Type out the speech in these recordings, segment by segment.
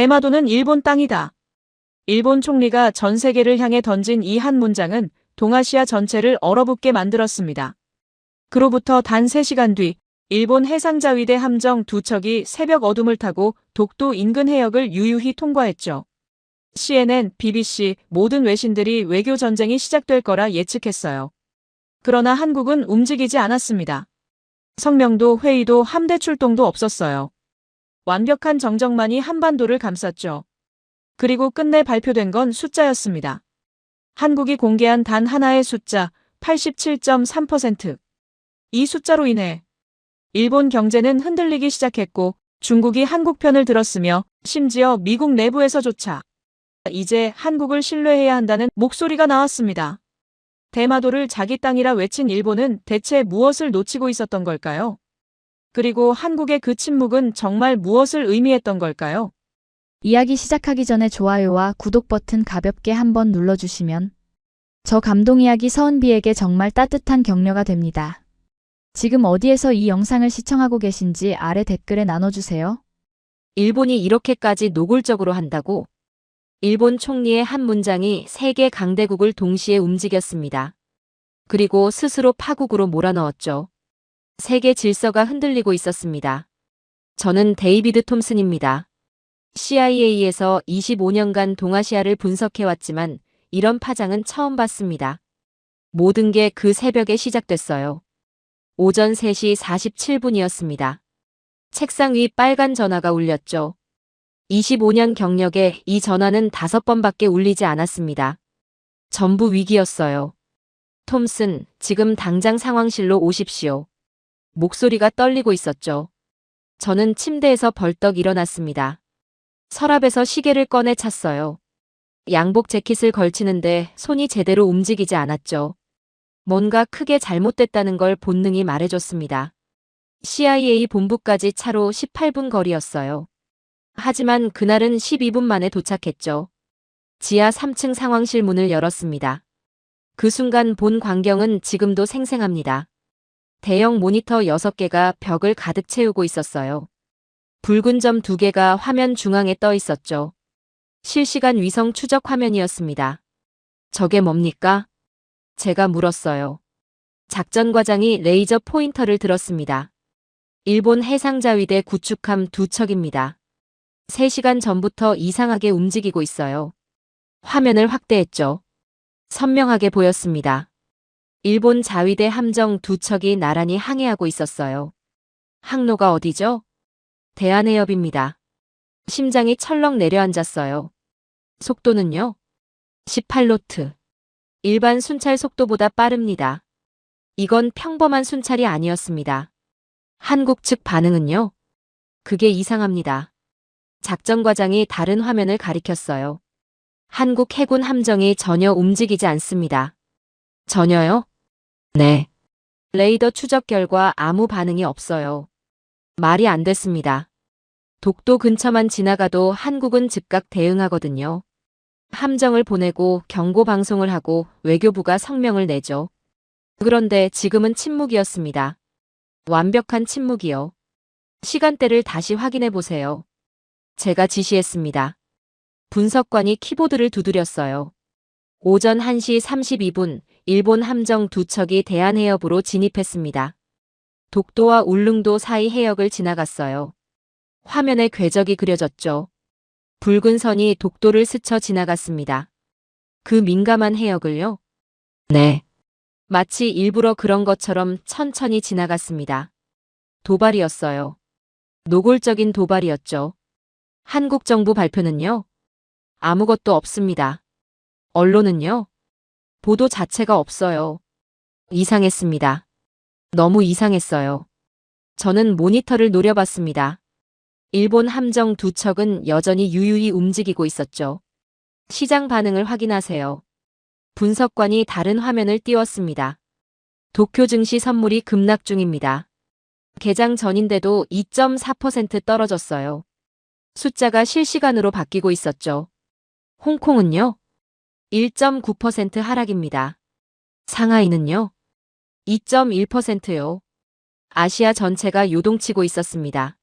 대마도는 일본 땅이다. 일본 총리가 전 세계를 향해 던진 이 한 문장은 동아시아 전체를 얼어붙게 만들었습니다. 그로부터 단 3시간 뒤 일본 해상자위대 함정 2척이 새벽 어둠을 타고 독도 인근 해역을 유유히 통과했죠. CNN, BBC 모든 외신들이 외교 전쟁이 시작될 거라 예측했어요. 그러나 한국은 움직이지 않았습니다. 성명도 회의도 함대 출동도 없었어요. 완벽한 정적만이 한반도를 감쌌죠. 그리고 끝내 발표된 건 숫자였습니다. 한국이 공개한 단 하나의 숫자 87.3%. 이 숫자로 인해 일본 경제는 흔들리기 시작했고 중국이 한국 편을 들었으며 심지어 미국 내부에서조차 이제 한국을 신뢰해야 한다는 목소리가 나왔습니다. 대마도를 자기 땅이라 외친 일본은 대체 무엇을 놓치고 있었던 걸까요? 그리고 한국의 그 침묵은 정말 무엇을 의미했던 걸까요? 이야기 시작하기 전에 좋아요와 구독 버튼 가볍게 한번 눌러주시면 저 감동 이야기 서은비에게 정말 따뜻한 격려가 됩니다. 지금 어디에서 이 영상을 시청하고 계신지 아래 댓글에 나눠주세요. 일본이 이렇게까지 노골적으로 한다고? 일본 총리의 한 문장이 세계 강대국을 동시에 움직였습니다. 그리고 스스로 파국으로 몰아넣었죠. 세계 질서가 흔들리고 있었습니다. 저는 데이비드 톰슨입니다. CIA에서 25년간 동아시아를 분석해왔지만 이런 파장은 처음 봤습니다. 모든 게 그 새벽에 시작됐어요. 오전 3시 47분이었습니다. 책상 위 빨간 전화가 울렸죠. 25년 경력에 이 전화는 5번밖에 울리지 않았습니다. 전부 위기였어요. 톰슨, 지금 당장 상황실로 오십시오. 목소리가 떨리고 있었죠. 저는 침대에서 벌떡 일어났습니다. 서랍에서 시계를 꺼내 찼어요. 양복 재킷을 걸치는데 손이 제대로 움직이지 않았죠. 뭔가 크게 잘못됐다는 걸 본능이 말해줬습니다. CIA 본부까지 차로 18분 거리였어요. 하지만 그날은 12분 만에 도착했죠. 지하 3층 상황실 문을 열었습니다. 그 순간 본 광경은 지금도 생생합니다. 대형 모니터 6개가 벽을 가득 채우고 있었어요. 붉은 점 2개가 화면 중앙에 떠 있었죠. 실시간 위성 추적 화면이었습니다. 저게 뭡니까? 제가 물었어요. 작전 과장이 레이저 포인터를 들었습니다. 일본 해상자위대 구축함 2척입니다. 3시간 전부터 이상하게 움직이고 있어요. 화면을 확대했죠. 선명하게 보였습니다. 일본 자위대 함정 2척이 나란히 항해하고 있었어요. 항로가 어디죠? 대한해협입니다. 심장이 철렁 내려앉았어요. 속도는요? 18노트. 일반 순찰 속도보다 빠릅니다. 이건 평범한 순찰이 아니었습니다. 한국 측 반응은요? 그게 이상합니다. 작전 과장이 다른 화면을 가리켰어요. 한국 해군 함정이 전혀 움직이지 않습니다. 전혀요? 네. 레이더 추적 결과 아무 반응이 없어요. 말이 안 됐습니다. 독도 근처만 지나가도 한국은 즉각 대응하거든요. 함정을 보내고 경고 방송을 하고 외교부가 성명을 내죠. 그런데 지금은 침묵이었습니다. 완벽한 침묵이요. 시간대를 다시 확인해 보세요. 제가 지시했습니다. 분석관이 키보드를 두드렸어요. 오전 1시 32분 일본 함정 2척이 대한해협으로 진입했습니다. 독도와 울릉도 사이 해역을 지나갔어요. 화면에 궤적이 그려졌죠. 붉은 선이 독도를 스쳐 지나갔습니다. 그 민감한 해역을요? 네. 마치 일부러 그런 것처럼 천천히 지나갔습니다. 도발이었어요. 노골적인 도발이었죠. 한국 정부 발표는요? 아무것도 없습니다. 언론은요? 보도 자체가 없어요. 이상했습니다. 너무 이상했어요. 저는 모니터를 노려봤습니다. 일본 함정 2척은 여전히 유유히 움직이고 있었죠. 시장 반응을 확인하세요. 분석관이 다른 화면을 띄웠습니다. 도쿄 증시 선물이 급락 중입니다. 개장 전인데도 2.4% 떨어졌어요. 숫자가 실시간으로 바뀌고 있었죠. 홍콩은요? 1.9% 하락입니다. 상하이는요? 2.1%요. 아시아 전체가 요동치고 있었습니다.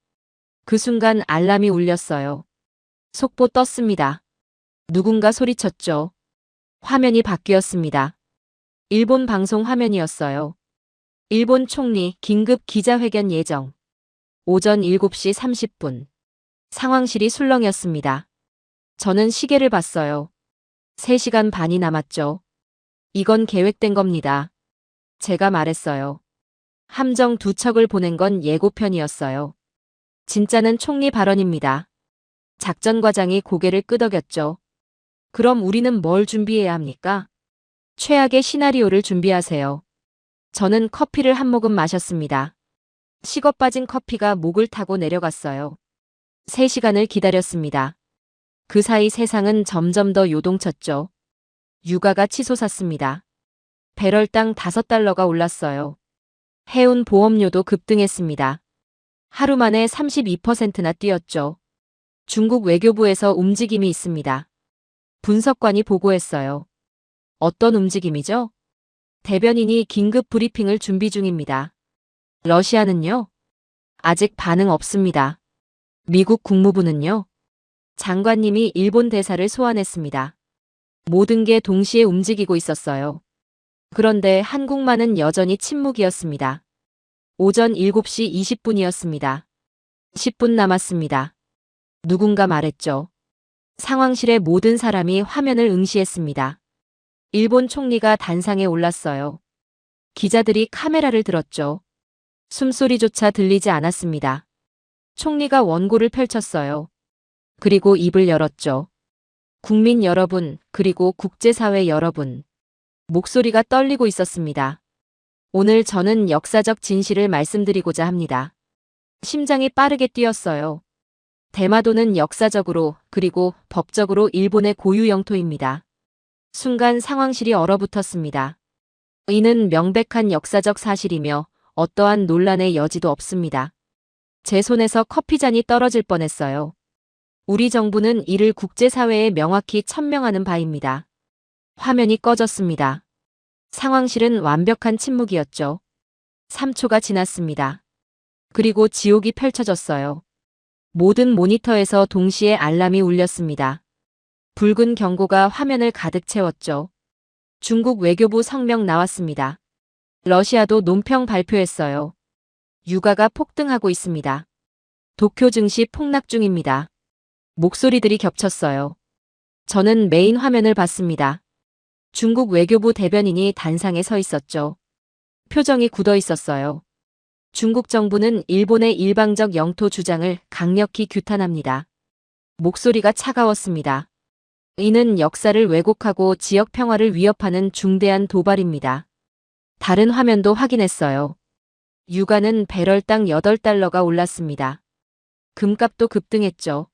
그 순간 알람이 울렸어요. 속보 떴습니다. 누군가 소리쳤죠. 화면이 바뀌었습니다. 일본 방송 화면이었어요. 일본 총리 긴급 기자회견 예정. 오전 7시 30분. 상황실이 술렁이었습니다. 저는 시계를 봤어요. 3시간 반이 남았죠. 이건 계획된 겁니다. 제가 말했어요. 함정 2척을 보낸 건 예고편이었어요. 진짜는 총리 발언입니다. 작전과장이 고개를 끄덕였죠. 그럼 우리는 뭘 준비해야 합니까? 최악의 시나리오를 준비하세요. 저는 커피를 한 모금 마셨습니다. 식어 빠진 커피가 목을 타고 내려갔어요. 3시간을 기다렸습니다. 그 사이 세상은 점점 더 요동쳤죠. 유가가 치솟았습니다. 배럴당 $5가 올랐어요. 해운 보험료도 급등했습니다. 하루 만에 32%나 뛰었죠. 중국 외교부에서 움직임이 있습니다. 분석관이 보고했어요. 어떤 움직임이죠? 대변인이 긴급 브리핑을 준비 중입니다. 러시아는요? 아직 반응 없습니다. 미국 국무부는요? 장관님이 일본 대사를 소환했습니다. 모든 게 동시에 움직이고 있었어요. 그런데 한국만은 여전히 침묵이었습니다. 오전 7시 20분이었습니다. 10분 남았습니다. 누군가 말했죠. 상황실의 모든 사람이 화면을 응시했습니다. 일본 총리가 단상에 올랐어요. 기자들이 카메라를 들었죠. 숨소리조차 들리지 않았습니다. 총리가 원고를 펼쳤어요. 그리고 입을 열었죠. 국민 여러분, 그리고 국제사회 여러분. 목소리가 떨리고 있었습니다. 오늘 저는 역사적 진실을 말씀드리고자 합니다. 심장이 빠르게 뛰었어요. 대마도는 역사적으로 그리고 법적으로 일본의 고유 영토입니다. 순간 상황실이 얼어붙었습니다. 이는 명백한 역사적 사실이며 어떠한 논란의 여지도 없습니다. 제 손에서 커피잔이 떨어질 뻔했어요. 우리 정부는 이를 국제사회에 명확히 천명하는 바입니다. 화면이 꺼졌습니다. 상황실은 완벽한 침묵이었죠. 3초가 지났습니다. 그리고 지옥이 펼쳐졌어요. 모든 모니터에서 동시에 알람이 울렸습니다. 붉은 경고가 화면을 가득 채웠죠. 중국 외교부 성명 나왔습니다. 러시아도 논평 발표했어요. 유가가 폭등하고 있습니다. 도쿄 증시 폭락 중입니다. 목소리들이 겹쳤어요. 저는 메인 화면을 봤습니다. 중국 외교부 대변인이 단상에 서 있었죠. 표정이 굳어 있었어요. 중국 정부는 일본의 일방적 영토 주장을 강력히 규탄합니다. 목소리가 차가웠습니다. 이는 역사를 왜곡하고 지역 평화를 위협하는 중대한 도발입니다. 다른 화면도 확인했어요. 유가는 배럴당 $8가 올랐습니다. 금값도 급등했죠.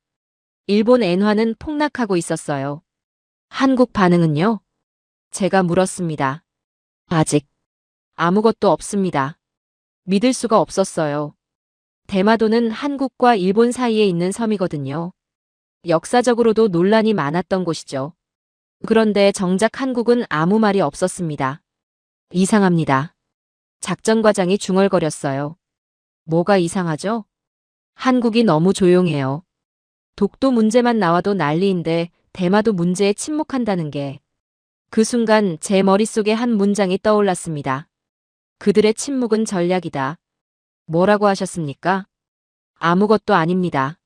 일본 엔화는 폭락하고 있었어요. 한국 반응은요? 제가 물었습니다. 아직 아무것도 없습니다. 믿을 수가 없었어요. 대마도는 한국과 일본 사이에 있는 섬이거든요. 역사적으로도 논란이 많았던 곳이죠. 그런데 정작 한국은 아무 말이 없었습니다. 이상합니다. 작전과장이 중얼거렸어요. 뭐가 이상하죠? 한국이 너무 조용해요. 독도 문제만 나와도 난리인데 대마도 문제에 침묵한다는 게. 그 순간 제 머릿속에 한 문장이 떠올랐습니다. 그들의 침묵은 전략이다. 뭐라고 하셨습니까? 아무것도 아닙니다.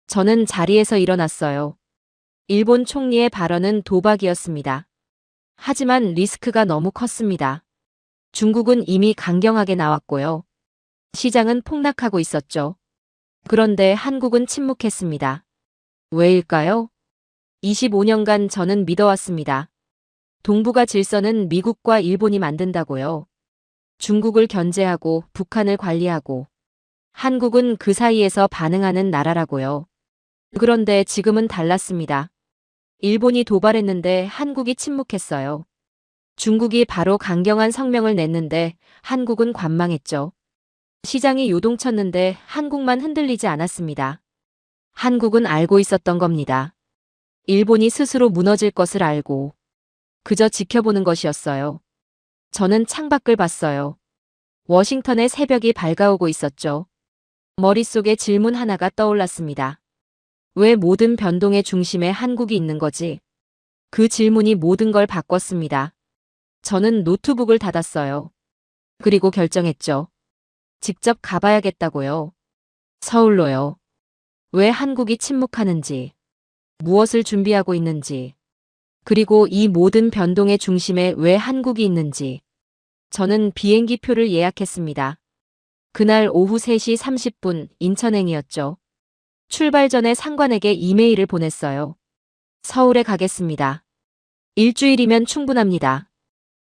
저는 자리에서 일어났어요. 일본 총리의 발언은 도박이었습니다. 하지만 리스크가 너무 컸습니다. 중국은 이미 강경하게 나왔고요. 시장은 폭락하고 있었죠. 그런데 한국은 침묵했습니다. 왜일까요? 25년간 저는 믿어왔습니다. 동북아 질서는 미국과 일본이 만든다고요. 중국을 견제하고 북한을 관리하고 한국은 그 사이에서 반응하는 나라라고요. 그런데 지금은 달랐습니다. 일본이 도발했는데 한국이 침묵했어요. 중국이 바로 강경한 성명을 냈는데 한국은 관망했죠. 시장이 요동쳤는데 한국만 흔들리지 않았습니다. 한국은 알고 있었던 겁니다. 일본이 스스로 무너질 것을 알고 그저 지켜보는 것이었어요. 저는 창밖을 봤어요. 워싱턴의 새벽이 밝아오고 있었죠. 머릿속에 질문 하나가 떠올랐습니다. 왜 모든 변동의 중심에 한국이 있는 거지? 그 질문이 모든 걸 바꿨습니다. 저는 노트북을 닫았어요. 그리고 결정했죠. 직접 가봐야겠다고요. 서울로요. 왜 한국이 침묵하는지, 무엇을 준비하고 있는지, 그리고 이 모든 변동의 중심에 왜 한국이 있는지. 저는 비행기 표를 예약했습니다. 그날 오후 3시 30분 인천행이었죠. 출발 전에 상관에게 이메일을 보냈어요. 서울에 가겠습니다. 일주일이면 충분합니다.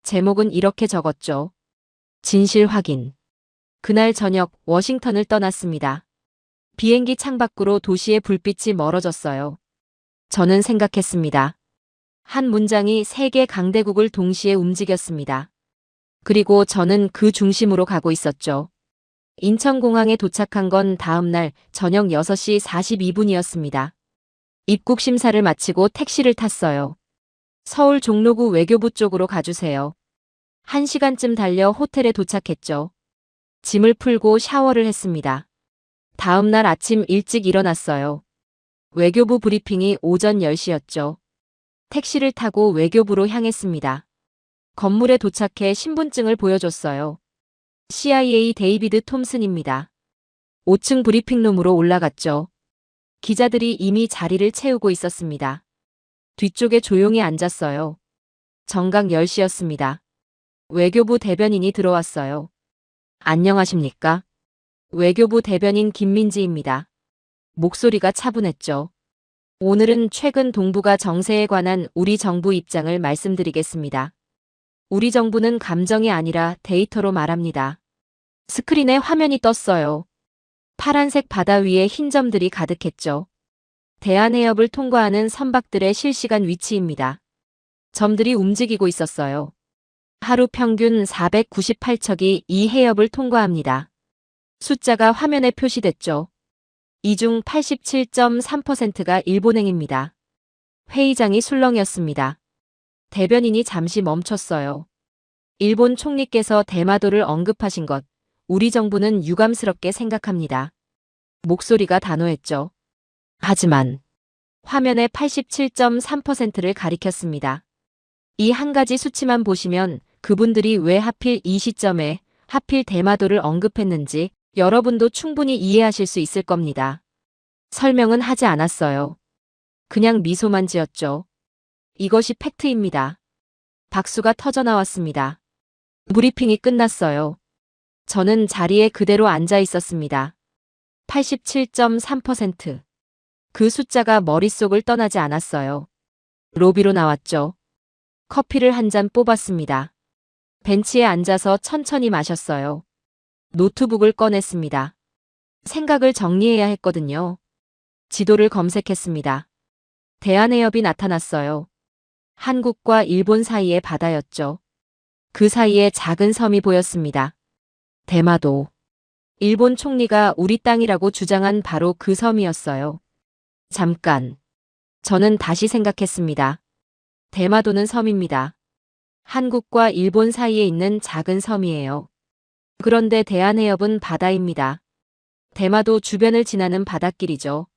제목은 이렇게 적었죠. 진실 확인. 그날 저녁 워싱턴을 떠났습니다. 비행기 창밖으로 도시의 불빛이 멀어졌어요. 저는 생각했습니다. 한 문장이 세계 강대국을 동시에 움직였습니다. 그리고 저는 그 중심으로 가고 있었죠. 인천공항에 도착한 건 다음 날 저녁 6시 42분이었습니다. 입국 심사를 마치고 택시를 탔어요. 서울 종로구 외교부 쪽으로 가주세요. 1시간쯤 달려 호텔에 도착했죠. 짐을 풀고 샤워를 했습니다. 다음 날 아침 일찍 일어났어요. 외교부 브리핑이 오전 10시였죠. 택시를 타고 외교부로 향했습니다. 건물에 도착해 신분증을 보여줬어요. CIA 데이비드 톰슨입니다. 5층 브리핑룸으로 올라갔죠. 기자들이 이미 자리를 채우고 있었습니다. 뒤쪽에 조용히 앉았어요. 정각 10시였습니다. 외교부 대변인이 들어왔어요. 안녕하십니까? 외교부 대변인 김민지입니다. 목소리가 차분했죠. 오늘은 최근 동북아 정세에 관한 우리 정부 입장을 말씀드리겠습니다. 우리 정부는 감정이 아니라 데이터로 말합니다. 스크린에 화면이 떴어요. 파란색 바다 위에 흰 점들이 가득했죠. 대한해협을 통과하는 선박들의 실시간 위치입니다. 점들이 움직이고 있었어요. 하루 평균 498척이 이 해협을 통과합니다. 숫자가 화면에 표시됐죠. 이 중 87.3%가 일본행입니다. 회의장이 술렁이었습니다. 대변인이 잠시 멈췄어요. 일본 총리께서 대마도를 언급하신 것, 우리 정부는 유감스럽게 생각합니다. 목소리가 단호했죠. 하지만 화면에 87.3%를 가리켰습니다. 이 한 가지 수치만 보시면 그분들이 왜 하필 이 시점에 하필 대마도를 언급했는지 여러분도 충분히 이해하실 수 있을 겁니다. 설명은 하지 않았어요. 그냥 미소만 지었죠. 이것이 팩트입니다. 박수가 터져나왔습니다. 브리핑이 끝났어요. 저는 자리에 그대로 앉아 있었습니다. 87.3%. 그 숫자가 머릿속을 떠나지 않았어요. 로비로 나왔죠. 커피를 한 잔 뽑았습니다. 벤치에 앉아서 천천히 마셨어요. 노트북을 꺼냈습니다. 생각을 정리해야 했거든요. 지도를 검색했습니다. 대한해협이 나타났어요. 한국과 일본 사이의 바다였죠. 그 사이에 작은 섬이 보였습니다. 대마도. 일본 총리가 우리 땅이라고 주장한 바로 그 섬이었어요. 잠깐. 저는 다시 생각했습니다. 대마도는 섬입니다. 한국과 일본 사이에 있는 작은 섬이에요. 그런데 대한해협은 바다입니다. 대마도 주변을 지나는 바닷길이죠.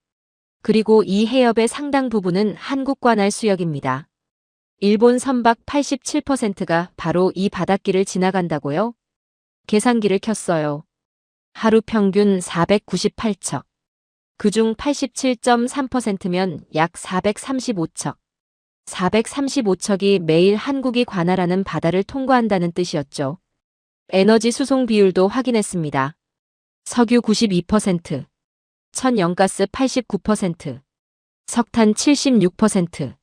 그리고 이 해협의 상당 부분은 한국관할 수역입니다. 일본 선박 87%가 바로 이 바닷길을 지나간다고요? 계산기를 켰어요. 하루 평균 498척. 그중 87.3%면 약 435척. 435척이 매일 한국이 관할하는 바다를 통과한다는 뜻이었죠. 에너지 수송 비율도 확인했습니다. 석유 92%, 천연가스 89%, 석탄 76%.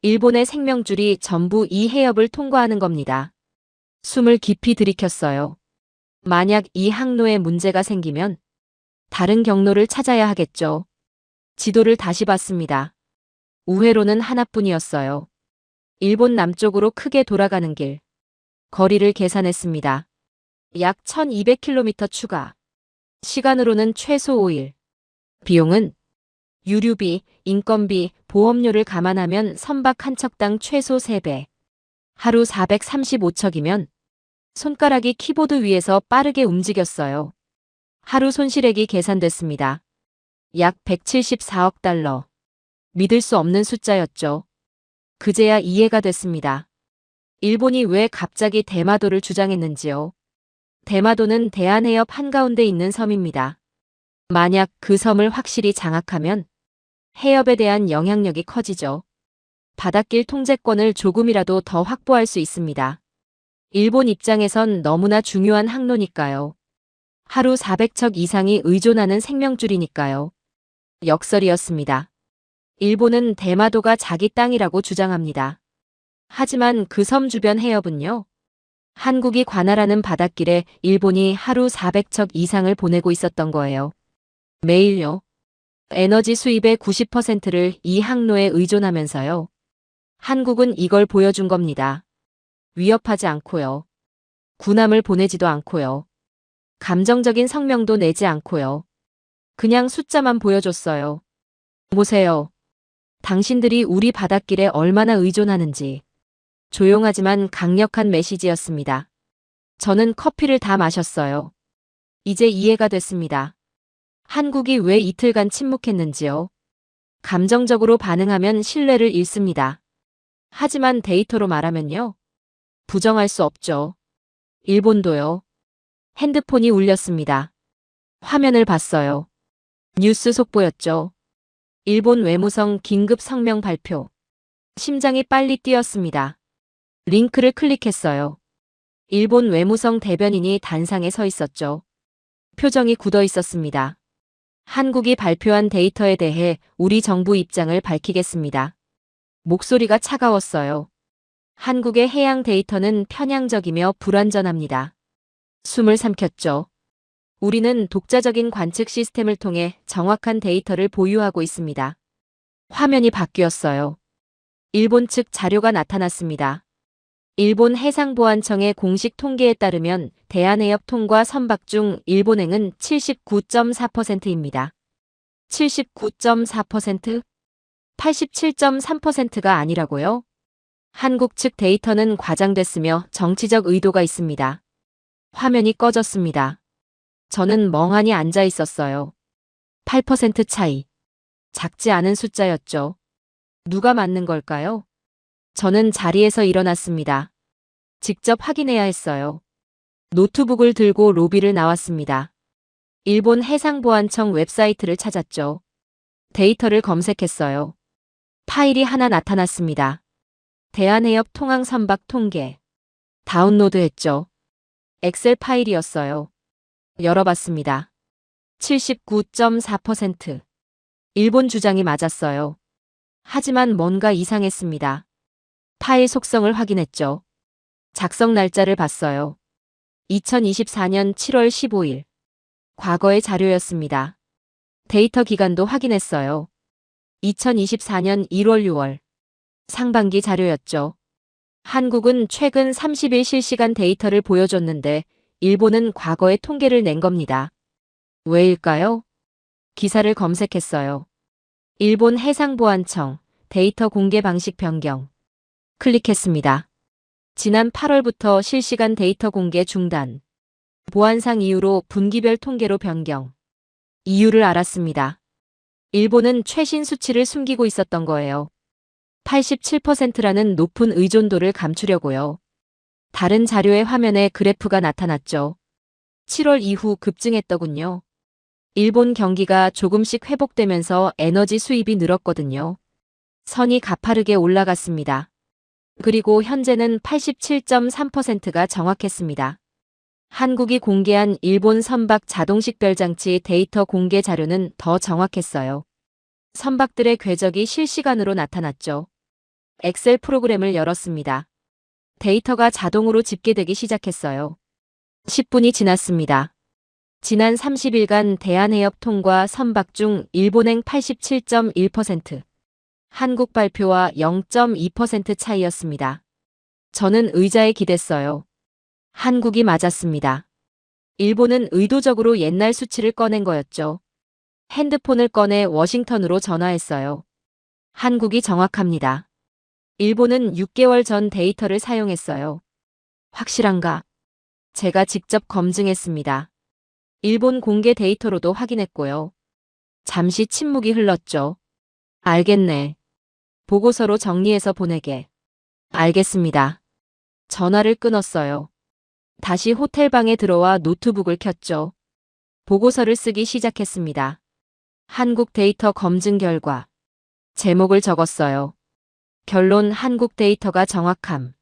일본의 생명줄이 전부 이 해협을 통과하는 겁니다. 숨을 깊이 들이켰어요. 만약 이 항로에 문제가 생기면 다른 경로를 찾아야 하겠죠. 지도를 다시 봤습니다. 우회로는 하나뿐이었어요. 일본 남쪽으로 크게 돌아가는 길. 거리를 계산했습니다. 약 1200km 추가. 시간으로는 최소 5일. 비용은 유류비, 인건비, 보험료를 감안하면 선박 한 척당 최소 3배. 하루 435척이면 손가락이 키보드 위에서 빠르게 움직였어요. 하루 손실액이 계산됐습니다. 약 174억 달러. 믿을 수 없는 숫자였죠. 그제야 이해가 됐습니다. 일본이 왜 갑자기 대마도를 주장했는지요. 대마도는 대한해협 한가운데 있는 섬입니다. 만약 그 섬을 확실히 장악하면 해협에 대한 영향력이 커지죠. 바닷길 통제권을 조금이라도 더 확보할 수 있습니다. 일본 입장에선 너무나 중요한 항로니까요. 하루 400척 이상이 의존하는 생명줄이니까요. 역설이었습니다. 일본은 대마도가 자기 땅이라고 주장합니다. 하지만 그 섬 주변 해협은요. 한국이 관할하는 바닷길에 일본이 하루 400척 이상을 보내고 있었던 거예요. 매일요. 에너지 수입의 90%를 이 항로에 의존하면서요. 한국은 이걸 보여준 겁니다. 위협하지 않고요. 군함을 보내지도 않고요. 감정적인 성명도 내지 않고요. 그냥 숫자만 보여줬어요. 보세요. 당신들이 우리 바닷길에 얼마나 의존하는지. 조용하지만 강력한 메시지였습니다. 저는 커피를 다 마셨어요. 이제 이해가 됐습니다. 한국이 왜 이틀간 침묵했는지요. 감정적으로 반응하면 신뢰를 잃습니다. 하지만 데이터로 말하면요. 부정할 수 없죠. 일본도요. 핸드폰이 울렸습니다. 화면을 봤어요. 뉴스 속보였죠. 일본 외무성 긴급 성명 발표. 심장이 빨리 뛰었습니다. 링크를 클릭했어요. 일본 외무성 대변인이 단상에 서 있었죠. 표정이 굳어 있었습니다. 한국이 발표한 데이터에 대해 우리 정부 입장을 밝히겠습니다. 목소리가 차가웠어요. 한국의 해양 데이터는 편향적이며 불완전합니다. 숨을 삼켰죠. 우리는 독자적인 관측 시스템을 통해 정확한 데이터를 보유하고 있습니다. 화면이 바뀌었어요. 일본 측 자료가 나타났습니다. 일본 해상보안청의 공식 통계에 따르면 대한해협 통과 선박 중 일본행은 79.4%입니다. 79.4%? 87.3%가 아니라고요? 한국 측 데이터는 과장됐으며 정치적 의도가 있습니다. 화면이 꺼졌습니다. 저는 멍하니 앉아 있었어요. 8% 차이. 작지 않은 숫자였죠. 누가 맞는 걸까요? 저는 자리에서 일어났습니다. 직접 확인해야 했어요. 노트북을 들고 로비를 나왔습니다. 일본 해상보안청 웹사이트를 찾았죠. 데이터를 검색했어요. 파일이 하나 나타났습니다. 대한해협 통항 선박 통계. 다운로드했죠. 엑셀 파일이었어요. 열어봤습니다. 79.4%. 일본 주장이 맞았어요. 하지만 뭔가 이상했습니다. 파일 속성을 확인했죠. 작성 날짜를 봤어요. 2024년 7월 15일. 과거의 자료였습니다. 데이터 기간도 확인했어요. 2024년 1월 6월. 상반기 자료였죠. 한국은 최근 30일 실시간 데이터를 보여줬는데 일본은 과거의 통계를 낸 겁니다. 왜일까요? 기사를 검색했어요. 일본 해상보안청 데이터 공개 방식 변경. 클릭했습니다. 지난 8월부터 실시간 데이터 공개 중단. 보안상 이유로 분기별 통계로 변경. 이유를 알았습니다. 일본은 최신 수치를 숨기고 있었던 거예요. 87%라는 높은 의존도를 감추려고요. 다른 자료의 화면에 그래프가 나타났죠. 7월 이후 급증했더군요. 일본 경기가 조금씩 회복되면서 에너지 수입이 늘었거든요. 선이 가파르게 올라갔습니다. 그리고 현재는 87.3%가 정확했습니다. 한국이 공개한 일본 선박 자동식별 장치 데이터 공개 자료는 더 정확했어요. 선박들의 궤적이 실시간으로 나타났죠. 엑셀 프로그램을 열었습니다. 데이터가 자동으로 집계되기 시작했어요. 10분이 지났습니다. 지난 30일간 대한해협 통과 선박 중 일본행 87.1%, 한국 발표와 0.2% 차이였습니다. 저는 의자에 기댔어요. 한국이 맞았습니다. 일본은 의도적으로 옛날 수치를 꺼낸 거였죠. 핸드폰을 꺼내 워싱턴으로 전화했어요. 한국이 정확합니다. 일본은 6개월 전 데이터를 사용했어요. 확실한가? 제가 직접 검증했습니다. 일본 공개 데이터로도 확인했고요. 잠시 침묵이 흘렀죠. 알겠네. 보고서로 정리해서 보내게. 알겠습니다. 전화를 끊었어요. 다시 호텔방에 들어와 노트북을 켰죠. 보고서를 쓰기 시작했습니다. 한국 데이터 검증 결과. 제목을 적었어요. 결론 한국 데이터가 정확함.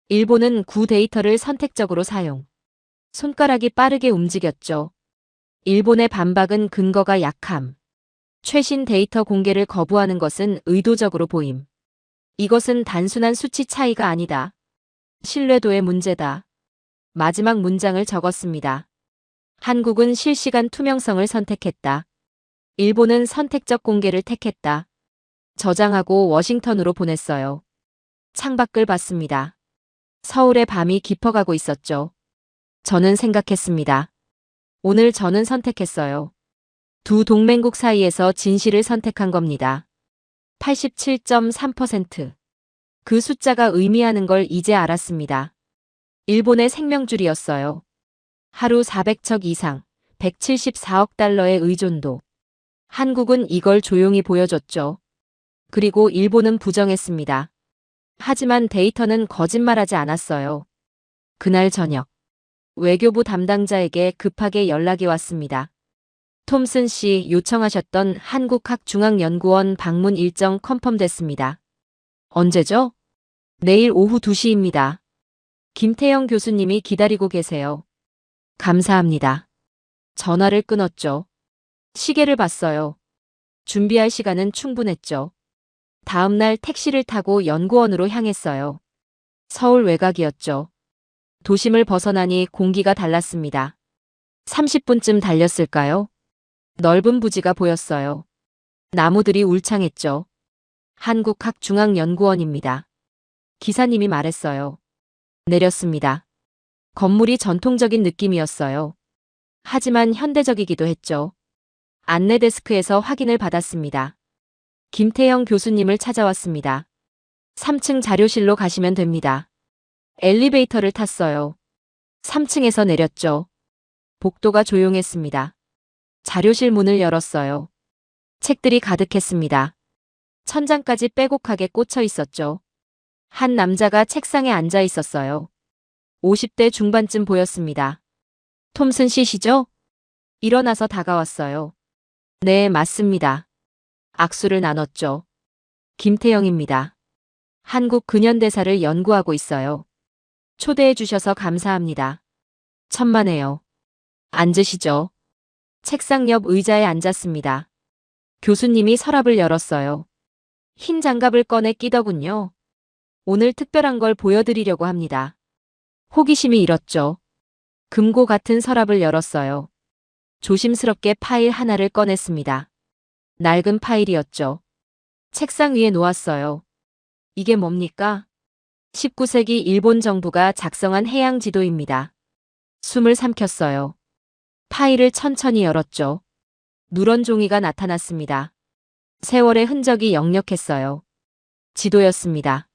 일본은 구 데이터를 선택적으로 사용. 손가락이 빠르게 움직였죠. 일본의 반박은 근거가 약함. 최신 데이터 공개를 거부하는 것은 의도적으로 보임. 이것은 단순한 수치 차이가 아니다. 신뢰도의 문제다. 마지막 문장을 적었습니다. 한국은 실시간 투명성을 선택했다. 일본은 선택적 공개를 택했다. 저장하고 워싱턴으로 보냈어요. 창밖을 봤습니다. 서울의 밤이 깊어가고 있었죠. 저는 생각했습니다. 오늘 저는 선택했어요. 두 동맹국 사이에서 진실을 선택한 겁니다. 87.3%. 그 숫자가 의미하는 걸 이제 알았습니다. 일본의 생명줄이었어요. 하루 400척 이상, 174억 달러의 의존도. 한국은 이걸 조용히 보여줬죠. 그리고 일본은 부정했습니다. 하지만 데이터는 거짓말하지 않았어요. 그날 저녁, 외교부 담당자에게 급하게 연락이 왔습니다. 톰슨 씨 요청하셨던 한국학중앙연구원 방문 일정 컨펌됐습니다. 언제죠? 내일 오후 2시입니다. 김태영 교수님이 기다리고 계세요. 감사합니다. 전화를 끊었죠. 시계를 봤어요. 준비할 시간은 충분했죠. 다음 날 택시를 타고 연구원으로 향했어요. 서울 외곽이었죠. 도심을 벗어나니 공기가 달랐습니다. 30분쯤 달렸을까요? 넓은 부지가 보였어요. 나무들이 울창했죠. 한국학중앙연구원입니다. 기사님이 말했어요. 내렸습니다. 건물이 전통적인 느낌이었어요. 하지만 현대적이기도 했죠. 안내 데스크에서 확인을 받았습니다. 김태영 교수님을 찾아왔습니다. 3층 자료실로 가시면 됩니다. 엘리베이터를 탔어요. 3층에서 내렸죠. 복도가 조용했습니다. 자료실 문을 열었어요. 책들이 가득했습니다. 천장까지 빼곡하게 꽂혀 있었죠. 한 남자가 책상에 앉아 있었어요. 50대 중반쯤 보였습니다. 톰슨 씨시죠? 일어나서 다가왔어요. 네, 맞습니다. 악수를 나눴죠. 김태영입니다. 한국 근현대사를 연구하고 있어요. 초대해 주셔서 감사합니다. 천만에요. 앉으시죠. 책상 옆 의자에 앉았습니다. 교수님이 서랍을 열었어요. 흰 장갑을 꺼내 끼더군요. 오늘 특별한 걸 보여드리려고 합니다. 호기심이 일었죠. 금고 같은 서랍을 열었어요. 조심스럽게 파일 하나를 꺼냈습니다. 낡은 파일이었죠. 책상 위에 놓았어요. 이게 뭡니까? 19세기 일본 정부가 작성한 해양 지도입니다. 숨을 삼켰어요. 파일을 천천히 열었죠. 누런 종이가 나타났습니다. 세월의 흔적이 역력했어요. 지도였습니다.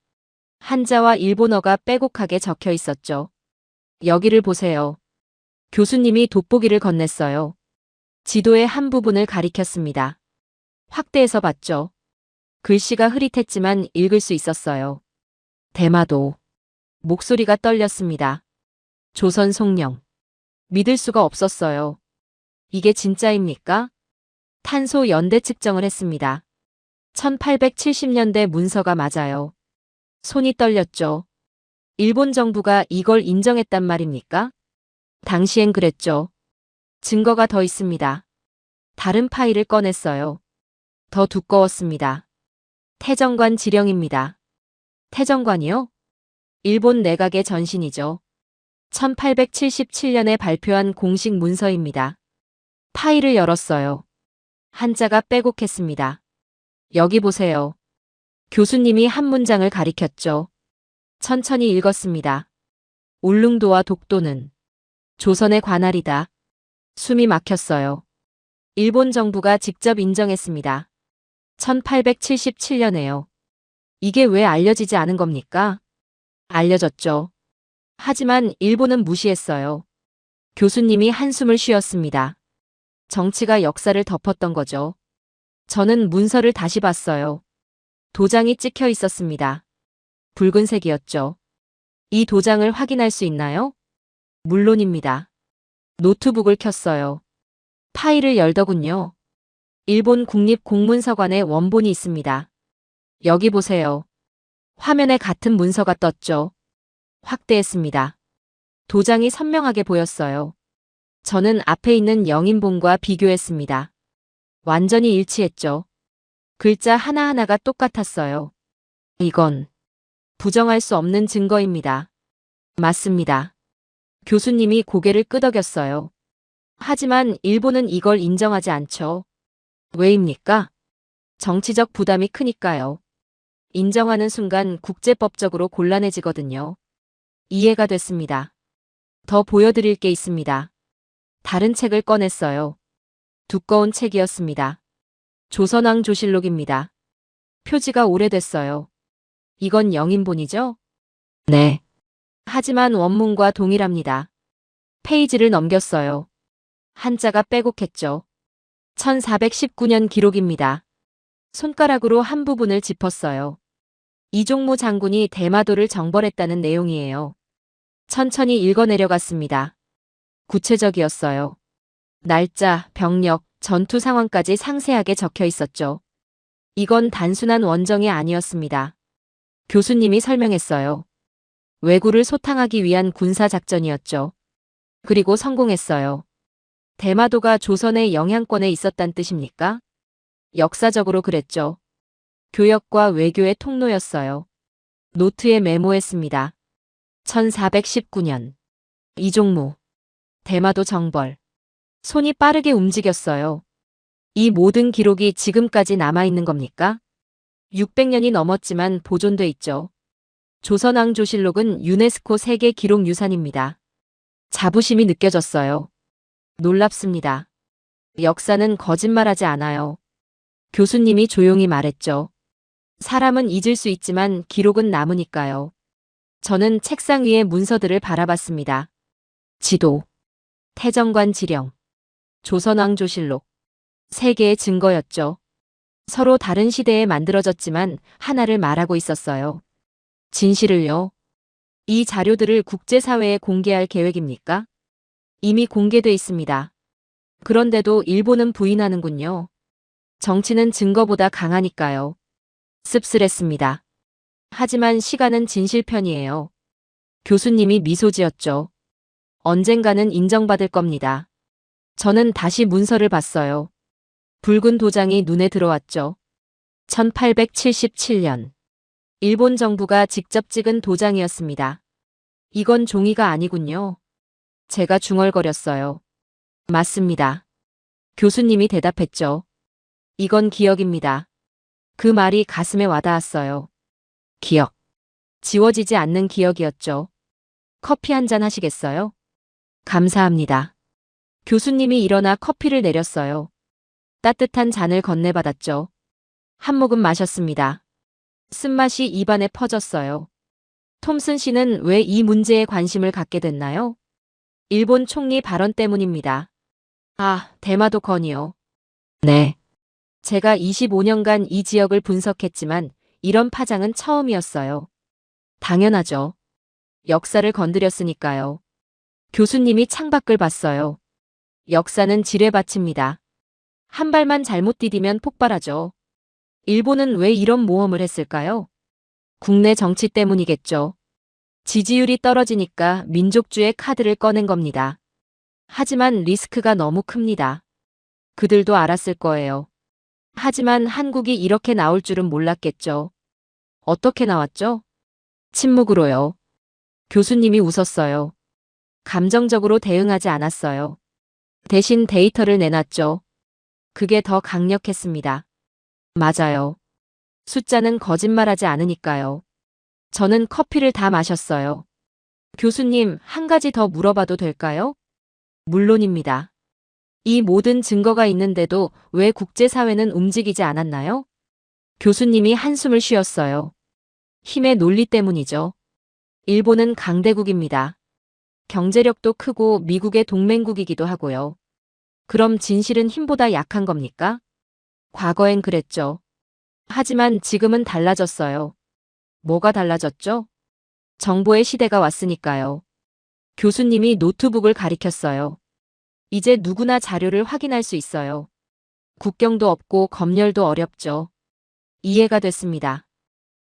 한자와 일본어가 빼곡하게 적혀 있었죠. 여기를 보세요. 교수님이 돋보기를 건넸어요. 지도의 한 부분을 가리켰습니다. 확대해서 봤죠. 글씨가 흐릿했지만 읽을 수 있었어요. 대마도. 목소리가 떨렸습니다. 조선 송령. 믿을 수가 없었어요. 이게 진짜입니까? 탄소 연대 측정을 했습니다. 1870년대 문서가 맞아요. 손이 떨렸죠. 일본 정부가 이걸 인정했단 말입니까? 당시엔 그랬죠. 증거가 더 있습니다. 다른 파일을 꺼냈어요. 더 두꺼웠습니다. 태정관 지령입니다. 태정관이요? 일본 내각의 전신이죠. 1877년에 발표한 공식 문서입니다. 파일을 열었어요. 한자가 빼곡했습니다. 여기 보세요. 교수님이 한 문장을 가리켰죠. 천천히 읽었습니다. 울릉도와 독도는 조선의 관할이다. 숨이 막혔어요. 일본 정부가 직접 인정했습니다. 1877년에요. 이게 왜 알려지지 않은 겁니까? 알려졌죠. 하지만 일본은 무시했어요. 교수님이 한숨을 쉬었습니다. 정치가 역사를 덮었던 거죠. 저는 문서를 다시 봤어요. 도장이 찍혀 있었습니다. 붉은색이었죠. 이 도장을 확인할 수 있나요? 물론입니다. 노트북을 켰어요. 파일을 열더군요. 일본 국립공문서관의 원본이 있습니다. 여기 보세요. 화면에 같은 문서가 떴죠. 확대했습니다. 도장이 선명하게 보였어요. 저는 앞에 있는 영인본과 비교했습니다. 완전히 일치했죠. 글자 하나하나가 똑같았어요. 이건 부정할 수 없는 증거입니다. 맞습니다. 교수님이 고개를 끄덕였어요. 하지만 일본은 이걸 인정하지 않죠. 왜입니까? 정치적 부담이 크니까요. 인정하는 순간 국제법적으로 곤란해지거든요. 이해가 됐습니다. 더 보여드릴 게 있습니다. 다른 책을 꺼냈어요. 두꺼운 책이었습니다. 조선왕조실록입니다. 표지가 오래됐어요. 이건 영인본이죠? 네. 하지만 원문과 동일합니다. 페이지를 넘겼어요. 한자가 빼곡했죠. 1419년 기록입니다. 손가락으로 한 부분을 짚었어요. 이종무 장군이 대마도를 정벌했다는 내용이에요. 천천히 읽어내려갔습니다. 구체적이었어요. 날짜, 병력, 전투 상황까지 상세하게 적혀 있었죠. 이건 단순한 원정이 아니었습니다. 교수님이 설명했어요. 왜구를 소탕하기 위한 군사작전이었죠. 그리고 성공했어요. 대마도가 조선의 영향권에 있었단 뜻입니까? 역사적으로 그랬죠. 교역과 외교의 통로였어요. 노트에 메모했습니다. 1419년. 이종무. 대마도 정벌. 손이 빠르게 움직였어요. 이 모든 기록이 지금까지 남아있는 겁니까? 600년이 넘었지만 보존돼 있죠. 조선왕조실록은 유네스코 세계 기록 유산입니다. 자부심이 느껴졌어요. 놀랍습니다. 역사는 거짓말하지 않아요. 교수님이 조용히 말했죠. 사람은 잊을 수 있지만 기록은 남으니까요. 저는 책상 위의 문서들을 바라봤습니다. 지도, 태정관 지령, 조선왕조실록, 세 개의 증거였죠. 서로 다른 시대에 만들어졌지만 하나를 말하고 있었어요. 진실을요. 이 자료들을 국제사회에 공개할 계획입니까? 이미 공개돼 있습니다. 그런데도 일본은 부인하는군요. 정치는 증거보다 강하니까요. 씁쓸했습니다. 하지만 시간은 진실 편이에요. 교수님이 미소 지었죠. 언젠가는 인정받을 겁니다. 저는 다시 문서를 봤어요. 붉은 도장이 눈에 들어왔죠. 1877년. 일본 정부가 직접 찍은 도장이었습니다. 이건 종이가 아니군요. 제가 중얼거렸어요. 맞습니다. 교수님이 대답했죠. 이건 기억입니다. 그 말이 가슴에 와닿았어요. 기억. 지워지지 않는 기억이었죠. 커피 한 잔 하시겠어요? 감사합니다. 교수님이 일어나 커피를 내렸어요. 따뜻한 잔을 건네받았죠. 한 모금 마셨습니다. 쓴맛이 입안에 퍼졌어요. 톰슨 씨는 왜 이 문제에 관심을 갖게 됐나요? 일본 총리 발언 때문입니다. 아, 대마도 건이요. 네. 제가 25년간 이 지역을 분석했지만 이런 파장은 처음이었어요. 당연하죠. 역사를 건드렸으니까요. 교수님이 창밖을 봤어요. 역사는 지뢰밭입니다. 한 발만 잘못 디디면 폭발하죠. 일본은 왜 이런 모험을 했을까요? 국내 정치 때문이겠죠. 지지율이 떨어지니까 민족주의 카드를 꺼낸 겁니다. 하지만 리스크가 너무 큽니다. 그들도 알았을 거예요. 하지만 한국이 이렇게 나올 줄은 몰랐겠죠. 어떻게 나왔죠? 침묵으로요. 교수님이 웃었어요. 감정적으로 대응하지 않았어요. 대신 데이터를 내놨죠. 그게 더 강력했습니다. 맞아요. 숫자는 거짓말하지 않으니까요. 저는 커피를 다 마셨어요. 교수님, 한 가지 더 물어봐도 될까요? 물론입니다. 이 모든 증거가 있는데도 왜 국제사회는 움직이지 않았나요? 교수님이 한숨을 쉬었어요. 힘의 논리 때문이죠. 일본은 강대국입니다. 경제력도 크고 미국의 동맹국이기도 하고요. 그럼 진실은 힘보다 약한 겁니까? 과거엔 그랬죠. 하지만 지금은 달라졌어요. 뭐가 달라졌죠? 정보의 시대가 왔으니까요. 교수님이 노트북을 가리켰어요. 이제 누구나 자료를 확인할 수 있어요. 국경도 없고 검열도 어렵죠. 이해가 됐습니다.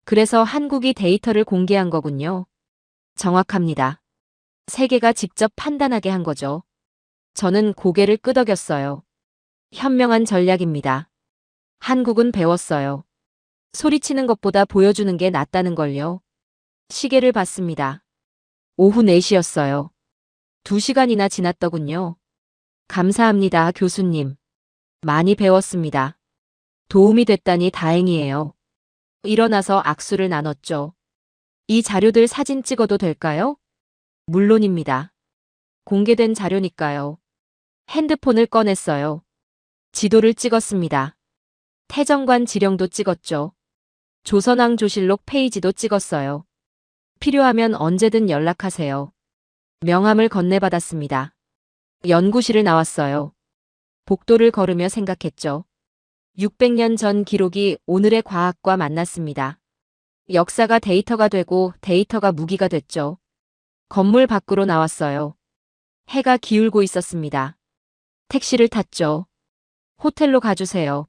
그래서 한국이 데이터를 공개한 거군요. 정확합니다. 세계가 직접 판단하게 한 거죠. 저는 고개를 끄덕였어요. 현명한 전략입니다. 한국은 배웠어요. 소리치는 것보다 보여주는 게 낫다는 걸요. 시계를 봤습니다. 오후 4시였어요. 2시간이나 지났더군요. 감사합니다, 교수님. 많이 배웠습니다. 도움이 됐다니 다행이에요. 일어나서 악수를 나눴죠. 이 자료들 사진 찍어도 될까요? 물론입니다. 공개된 자료니까요. 핸드폰을 꺼냈어요. 지도를 찍었습니다. 태정관 지령도 찍었죠. 조선왕조실록 페이지도 찍었어요. 필요하면 언제든 연락하세요. 명함을 건네받았습니다. 연구실을 나왔어요. 복도를 걸으며 생각했죠. 600년 전 기록이 오늘의 과학과 만났습니다. 역사가 데이터가 되고 데이터가 무기가 됐죠. 건물 밖으로 나왔어요. 해가 기울고 있었습니다. 택시를 탔죠. 호텔로 가주세요.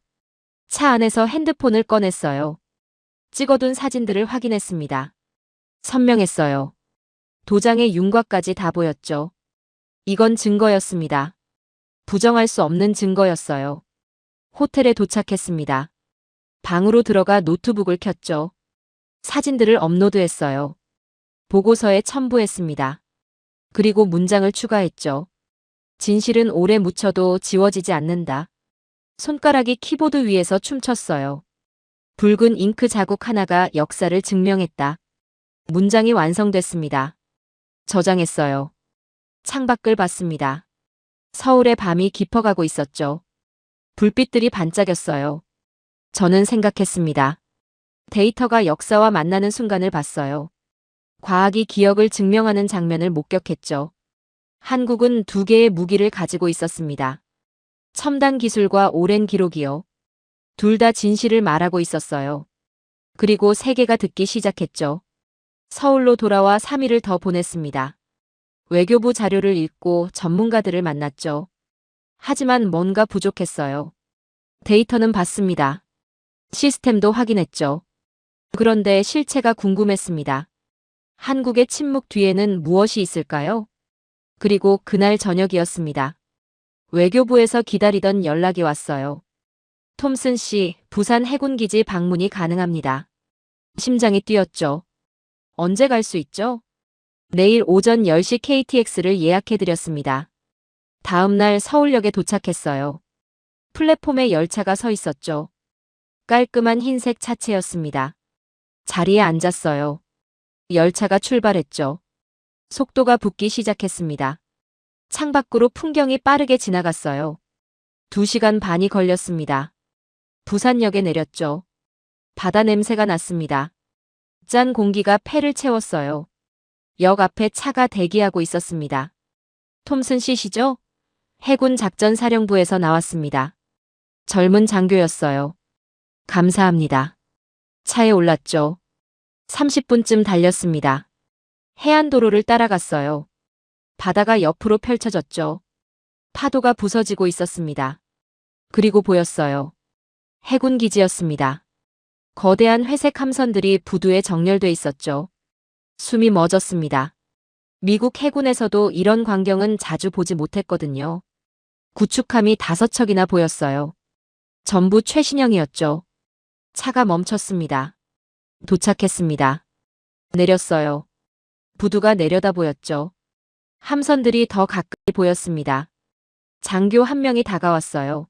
차 안에서 핸드폰을 꺼냈어요. 찍어둔 사진들을 확인했습니다. 선명했어요. 도장의 윤곽까지 다 보였죠. 이건 증거였습니다. 부정할 수 없는 증거였어요. 호텔에 도착했습니다. 방으로 들어가 노트북을 켰죠. 사진들을 업로드했어요. 보고서에 첨부했습니다. 그리고 문장을 추가했죠. 진실은 오래 묻혀도 지워지지 않는다. 손가락이 키보드 위에서 춤췄어요. 붉은 잉크 자국 하나가 역사를 증명했다. 문장이 완성됐습니다. 저장했어요. 창밖을 봤습니다. 서울의 밤이 깊어가고 있었죠. 불빛들이 반짝였어요. 저는 생각했습니다. 데이터가 역사와 만나는 순간을 봤어요. 과학이 기억을 증명하는 장면을 목격했죠. 한국은 2개의 무기를 가지고 있었습니다. 첨단 기술과 오랜 기록이요. 둘 다 진실을 말하고 있었어요. 그리고 세계가 듣기 시작했죠. 서울로 돌아와 3일을 더 보냈습니다. 외교부 자료를 읽고 전문가들을 만났죠. 하지만 뭔가 부족했어요. 데이터는 봤습니다. 시스템도 확인했죠. 그런데 실체가 궁금했습니다. 한국의 침묵 뒤에는 무엇이 있을까요? 그리고 그날 저녁이었습니다. 외교부에서 기다리던 연락이 왔어요. 톰슨 씨, 부산 해군기지 방문이 가능합니다. 심장이 뛰었죠. 언제 갈 수 있죠? 내일 오전 10시 KTX를 예약해드렸습니다. 다음 날 서울역에 도착했어요. 플랫폼에 열차가 서 있었죠. 깔끔한 흰색 차체였습니다. 자리에 앉았어요. 열차가 출발했죠. 속도가 붙기 시작했습니다. 창밖으로 풍경이 빠르게 지나갔어요. 2시간 반이 걸렸습니다. 부산역에 내렸죠. 바다 냄새가 났습니다. 짠 공기가 폐를 채웠어요. 역 앞에 차가 대기하고 있었습니다. 톰슨 씨시죠? 해군 작전사령부에서 나왔습니다. 젊은 장교였어요. 감사합니다. 차에 올랐죠. 30분쯤 달렸습니다. 해안도로를 따라갔어요. 바다가 옆으로 펼쳐졌죠. 파도가 부서지고 있었습니다. 그리고 보였어요. 해군 기지였습니다. 거대한 회색 함선들이 부두에 정렬돼 있었죠. 숨이 멎었습니다. 미국 해군에서도 이런 광경은 자주 보지 못했거든요. 구축함이 5척이나 보였어요. 전부 최신형이었죠. 차가 멈췄습니다. 도착했습니다. 내렸어요. 부두가 내려다 보였죠. 함선들이 더 가까이 보였습니다. 장교 한 명이 다가왔어요.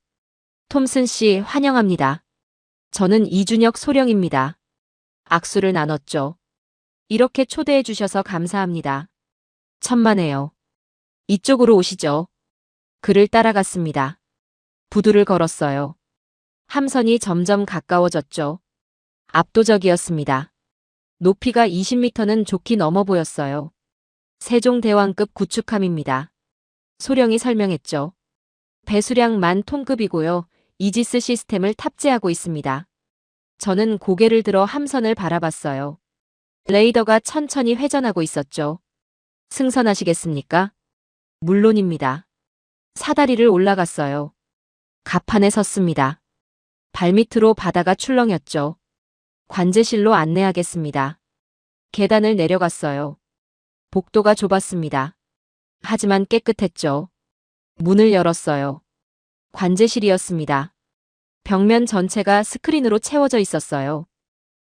톰슨 씨 환영합니다. 저는 이준혁 소령입니다. 악수를 나눴죠. 이렇게 초대해 주셔서 감사합니다. 천만에요. 이쪽으로 오시죠. 그를 따라갔습니다. 부두를 걸었어요. 함선이 점점 가까워졌죠. 압도적이었습니다. 높이가 20m는 좋게 넘어 보였어요. 세종대왕급 구축함입니다. 소령이 설명했죠. 배수량 10,000톤급이고요. 이지스 시스템을 탑재하고 있습니다. 저는 고개를 들어 함선을 바라봤어요. 레이더가 천천히 회전하고 있었죠. 승선하시겠습니까? 물론입니다. 사다리를 올라갔어요. 갑판에 섰습니다. 발밑으로 바다가 출렁였죠. 관제실로 안내하겠습니다. 계단을 내려갔어요. 복도가 좁았습니다. 하지만 깨끗했죠. 문을 열었어요. 관제실이었습니다. 벽면 전체가 스크린으로 채워져 있었어요.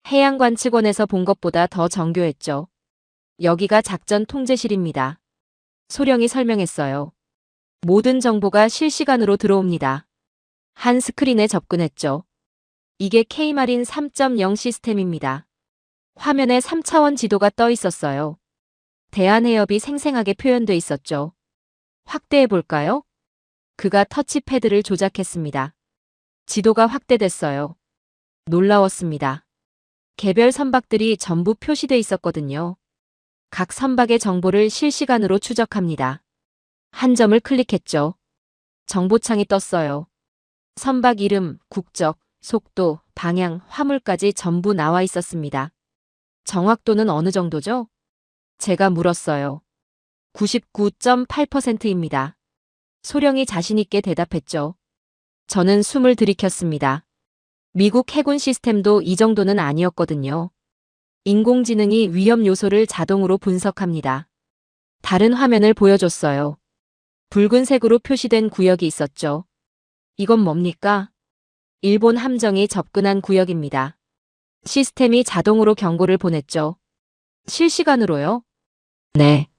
해양관측원에서 본 것보다 더 정교했죠. 여기가 작전 통제실입니다. 소령이 설명했어요. 모든 정보가 실시간으로 들어옵니다. 한 스크린에 접근했죠. 이게 K마린 3.0 시스템입니다. 화면에 3차원 지도가 떠 있었어요. 대한해협이 생생하게 표현돼 있었죠. 확대해 볼까요? 그가 터치패드를 조작했습니다. 지도가 확대됐어요. 놀라웠습니다. 개별 선박들이 전부 표시돼 있었거든요. 각 선박의 정보를 실시간으로 추적합니다. 한 점을 클릭했죠. 정보창이 떴어요. 선박 이름, 국적, 속도, 방향, 화물까지 전부 나와 있었습니다. 정확도는 어느 정도죠? 제가 물었어요. 99.8%입니다. 소령이 자신있게 대답했죠. 저는 숨을 들이켰습니다. 미국 해군 시스템도 이 정도는 아니었거든요. 인공지능이 위험 요소를 자동으로 분석합니다. 다른 화면을 보여줬어요. 붉은색으로 표시된 구역이 있었죠. 이건 뭡니까? 일본 함정이 접근한 구역입니다. 시스템이 자동으로 경고를 보냈죠. 실시간으로요? 네.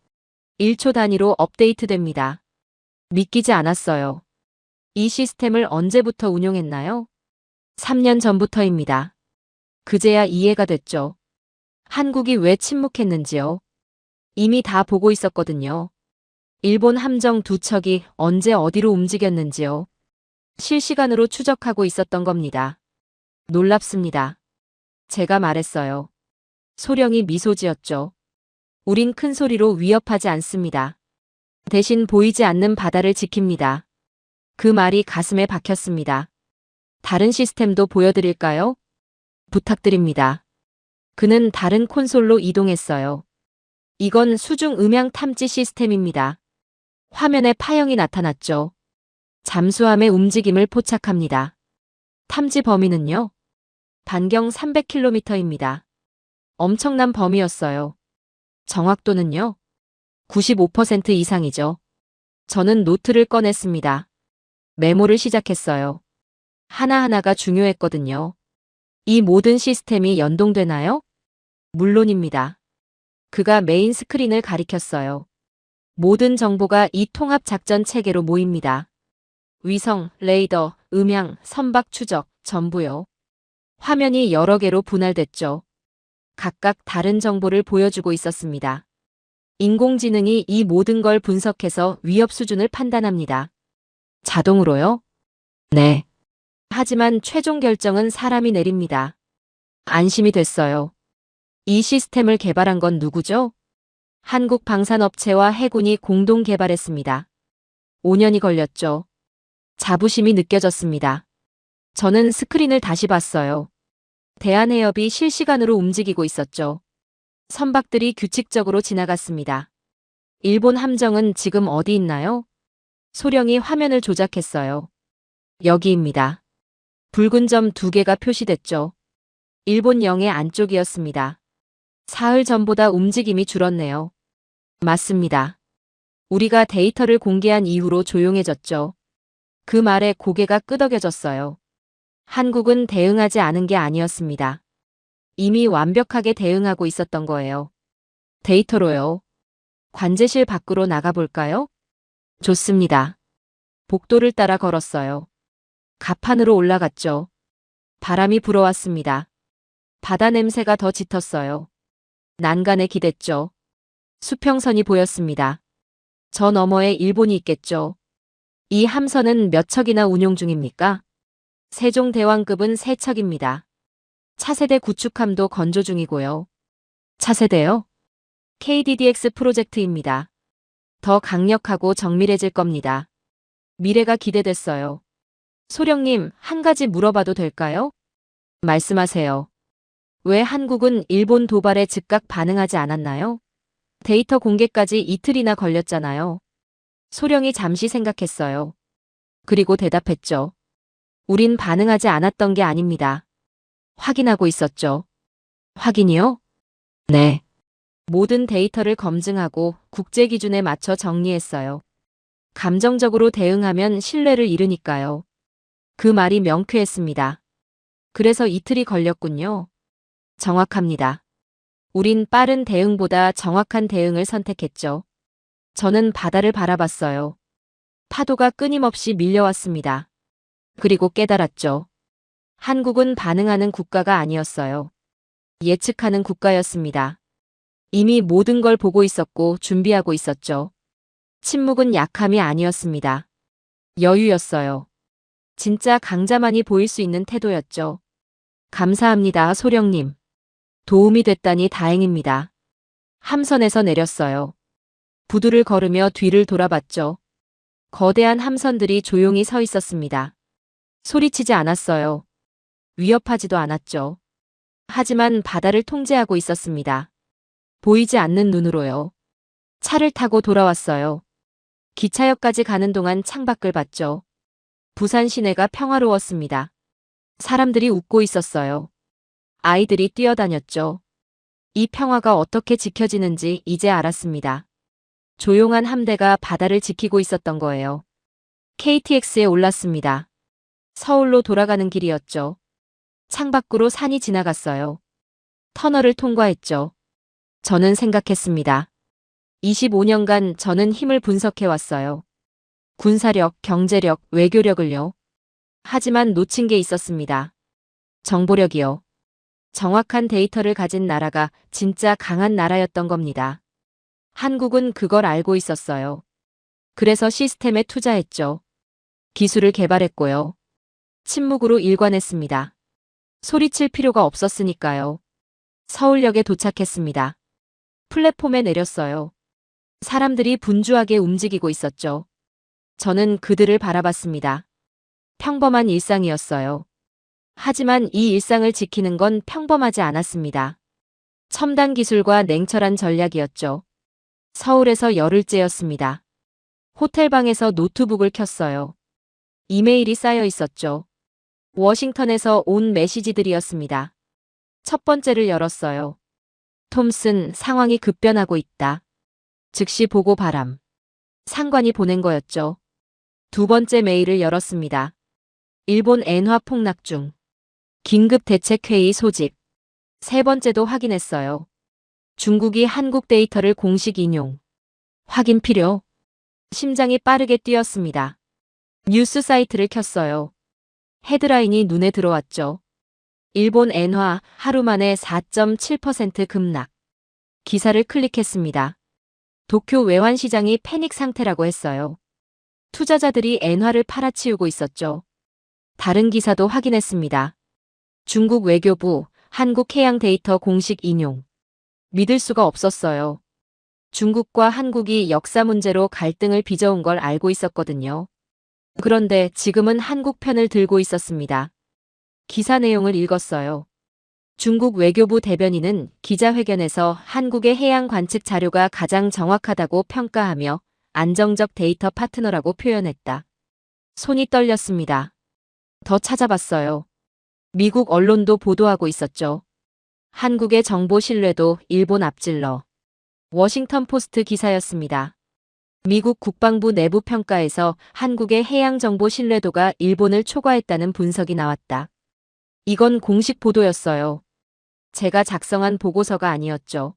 1초 단위로 업데이트됩니다. 믿기지 않았어요. 이 시스템을 언제부터 운용했나요? 3년 전부터입니다. 그제야 이해가 됐죠. 한국이 왜 침묵했는지요. 이미 다 보고 있었거든요. 일본 함정 두 척이 언제 어디로 움직였는지요. 실시간으로 추적하고 있었던 겁니다. 놀랍습니다. 제가 말했어요. 소령이 미소 지었죠. 우린 큰 소리로 위협하지 않습니다. 대신 보이지 않는 바다를 지킵니다. 그 말이 가슴에 박혔습니다. 다른 시스템도 보여드릴까요? 부탁드립니다. 그는 다른 콘솔로 이동했어요. 이건 수중 음향 탐지 시스템입니다. 화면에 파형이 나타났죠. 잠수함의 움직임을 포착합니다. 탐지 범위는요? 반경 300km입니다. 엄청난 범위였어요. 정확도는요? 95% 이상이죠. 저는 노트를 꺼냈습니다. 메모를 시작했어요. 하나하나가 중요했거든요. 이 모든 시스템이 연동되나요? 물론입니다. 그가 메인 스크린을 가리켰어요. 모든 정보가 이 통합 작전 체계로 모입니다. 위성, 레이더, 음향, 선박 추적, 전부요. 화면이 여러 개로 분할됐죠. 각각 다른 정보를 보여주고 있었습니다. 인공지능이 이 모든 걸 분석해서 위협 수준을 판단합니다. 자동으로요? 네. 하지만 최종 결정은 사람이 내립니다. 안심이 됐어요. 이 시스템을 개발한 건 누구죠? 한국 방산업체와 해군이 공동 개발했습니다. 5년이 걸렸죠. 자부심이 느껴졌습니다. 저는 스크린을 다시 봤어요. 대한해협이 실시간으로 움직이고 있었죠. 선박들이 규칙적으로 지나갔습니다. 일본 함정은 지금 어디 있나요? 소령이 화면을 조작했어요. 여기입니다. 붉은 점 2개가 표시됐죠. 일본 영해 안쪽이었습니다. 사흘 전보다 움직임이 줄었네요. 맞습니다. 우리가 데이터를 공개한 이후로 조용해졌죠. 그 말에 고개가 끄덕여졌어요. 한국은 대응하지 않은 게 아니었습니다. 이미 완벽하게 대응하고 있었던 거예요. 데이터로요. 관제실 밖으로 나가볼까요? 좋습니다. 복도를 따라 걸었어요. 갑판으로 올라갔죠. 바람이 불어왔습니다. 바다 냄새가 더 짙었어요. 난간에 기댔죠. 수평선이 보였습니다. 저 너머에 일본이 있겠죠. 이 함선은 몇 척이나 운용 중입니까? 세종대왕급은 3척입니다. 차세대 구축함도 건조 중이고요. 차세대요? KDDX 프로젝트입니다. 더 강력하고 정밀해질 겁니다. 미래가 기대됐어요. 소령님, 한 가지 물어봐도 될까요? 말씀하세요. 왜 한국은 일본 도발에 즉각 반응하지 않았나요? 데이터 공개까지 이틀이나 걸렸잖아요. 소령이 잠시 생각했어요. 그리고 대답했죠. 우린 반응하지 않았던 게 아닙니다. 확인하고 있었죠. 확인이요? 네. 모든 데이터를 검증하고 국제 기준에 맞춰 정리했어요. 감정적으로 대응하면 신뢰를 잃으니까요. 그 말이 명쾌했습니다. 그래서 이틀이 걸렸군요. 정확합니다. 우린 빠른 대응보다 정확한 대응을 선택했죠. 저는 바다를 바라봤어요. 파도가 끊임없이 밀려왔습니다. 그리고 깨달았죠. 한국은 반응하는 국가가 아니었어요. 예측하는 국가였습니다. 이미 모든 걸 보고 있었고 준비하고 있었죠. 침묵은 약함이 아니었습니다. 여유였어요. 진짜 강자만이 보일 수 있는 태도였죠. 감사합니다, 소령님. 도움이 됐다니 다행입니다. 함선에서 내렸어요. 부두를 걸으며 뒤를 돌아봤죠. 거대한 함선들이 조용히 서 있었습니다. 소리치지 않았어요. 위협하지도 않았죠. 하지만 바다를 통제하고 있었습니다. 보이지 않는 눈으로요. 차를 타고 돌아왔어요. 기차역까지 가는 동안 창밖을 봤죠. 부산 시내가 평화로웠습니다. 사람들이 웃고 있었어요. 아이들이 뛰어다녔죠. 이 평화가 어떻게 지켜지는지 이제 알았습니다. 조용한 함대가 바다를 지키고 있었던 거예요. KTX에 올랐습니다. 서울로 돌아가는 길이었죠. 창밖으로 산이 지나갔어요. 터널을 통과했죠. 저는 생각했습니다. 25년간 저는 힘을 분석해왔어요. 군사력, 경제력, 외교력을요. 하지만 놓친 게 있었습니다. 정보력이요. 정확한 데이터를 가진 나라가 진짜 강한 나라였던 겁니다. 한국은 그걸 알고 있었어요. 그래서 시스템에 투자했죠. 기술을 개발했고요. 침묵으로 일관했습니다. 소리칠 필요가 없었으니까요. 서울역에 도착했습니다. 플랫폼에 내렸어요. 사람들이 분주하게 움직이고 있었죠. 저는 그들을 바라봤습니다. 평범한 일상이었어요. 하지만 이 일상을 지키는 건 평범하지 않았습니다. 첨단 기술과 냉철한 전략이었죠. 서울에서 열흘째였습니다. 호텔방에서 노트북을 켰어요. 이메일이 쌓여 있었죠. 워싱턴에서 온 메시지들이었습니다. 첫 번째를 열었어요. 톰슨, 상황이 급변하고 있다. 즉시 보고 바람. 상관이 보낸 거였죠. 두 번째 메일을 열었습니다. 일본 엔화 폭락 중. 긴급 대책회의 소집. 세 번째도 확인했어요. 중국이 한국 데이터를 공식 인용. 확인 필요. 심장이 빠르게 뛰었습니다. 뉴스 사이트를 켰어요. 헤드라인이 눈에 들어왔죠. 일본 엔화 하루 만에 4.7% 급락. 기사를 클릭했습니다. 도쿄 외환시장이 패닉 상태라고 했어요. 투자자들이 엔화를 팔아치우고 있었죠. 다른 기사도 확인했습니다. 중국 외교부, 한국 해양 데이터 공식 인용. 믿을 수가 없었어요. 중국과 한국이 역사 문제로 갈등을 빚어온 걸 알고 있었거든요. 그런데 지금은 한국 편을 들고 있었습니다. 기사 내용을 읽었어요. 중국 외교부 대변인은 기자회견에서 한국의 해양 관측 자료가 가장 정확하다고 평가하며 안정적 데이터 파트너라고 표현했다. 손이 떨렸습니다. 더 찾아봤어요. 미국 언론도 보도하고 있었죠. 한국의 정보 신뢰도 일본 앞질러. 워싱턴 포스트 기사였습니다. 미국 국방부 내부 평가에서 한국의 해양 정보 신뢰도가 일본을 초과했다는 분석이 나왔다. 이건 공식 보도였어요. 제가 작성한 보고서가 아니었죠.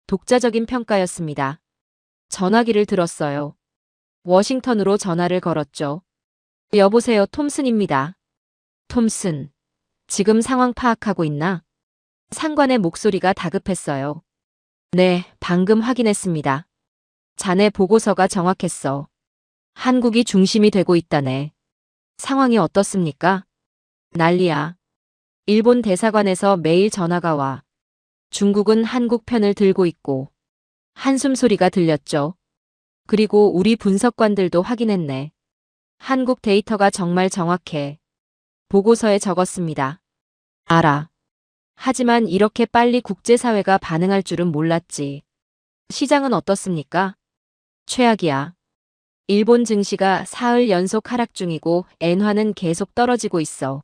독자적인 평가였습니다. 전화기를 들었어요. 워싱턴으로 전화를 걸었죠. 여보세요, 톰슨입니다. 톰슨, 지금 상황 파악하고 있나? 상관의 목소리가 다급했어요. 네, 방금 확인했습니다. 자네 보고서가 정확했어. 한국이 중심이 되고 있다네. 상황이 어떻습니까? 난리야. 일본 대사관에서 매일 전화가 와. 중국은 한국 편을 들고 있고. 한숨 소리가 들렸죠. 그리고 우리 분석관들도 확인했네. 한국 데이터가 정말 정확해. 보고서에 적었습니다. 알아. 하지만 이렇게 빨리 국제사회가 반응할 줄은 몰랐지. 시장은 어떻습니까? 최악이야. 일본 증시가 사흘 연속 하락 중이고 엔화는 계속 떨어지고 있어.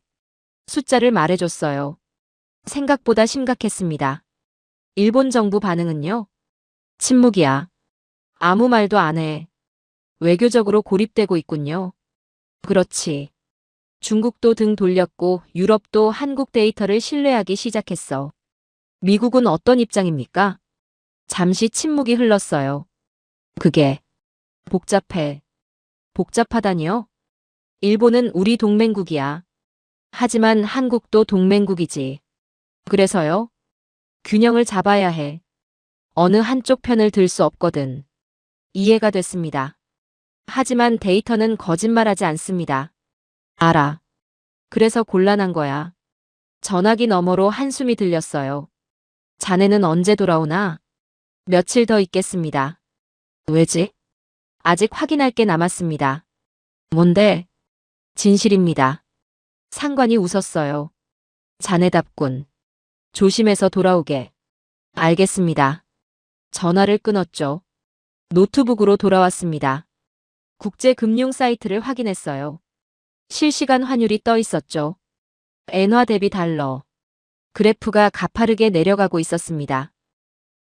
숫자를 말해줬어요. 생각보다 심각했습니다. 일본 정부 반응은요? 침묵이야. 아무 말도 안 해. 외교적으로 고립되고 있군요. 그렇지. 중국도 등 돌렸고 유럽도 한국 데이터를 신뢰하기 시작했어. 미국은 어떤 입장입니까? 잠시 침묵이 흘렀어요. 그게 복잡해. 복잡하다니요? 일본은 우리 동맹국이야. 하지만 한국도 동맹국이지. 그래서요? 균형을 잡아야 해. 어느 한쪽 편을 들 수 없거든. 이해가 됐습니다. 하지만 데이터는 거짓말하지 않습니다. 알아. 그래서 곤란한 거야. 전화기 너머로 한숨이 들렸어요. 자네는 언제 돌아오나? 며칠 더 있겠습니다. 왜지? 아직 확인할 게 남았습니다. 뭔데? 진실입니다. 상관이 웃었어요. 자네답군. 조심해서 돌아오게. 알겠습니다. 전화를 끊었죠. 노트북으로 돌아왔습니다. 국제금융 사이트를 확인했어요. 실시간 환율이 떠 있었죠. 엔화 대비 달러. 그래프가 가파르게 내려가고 있었습니다.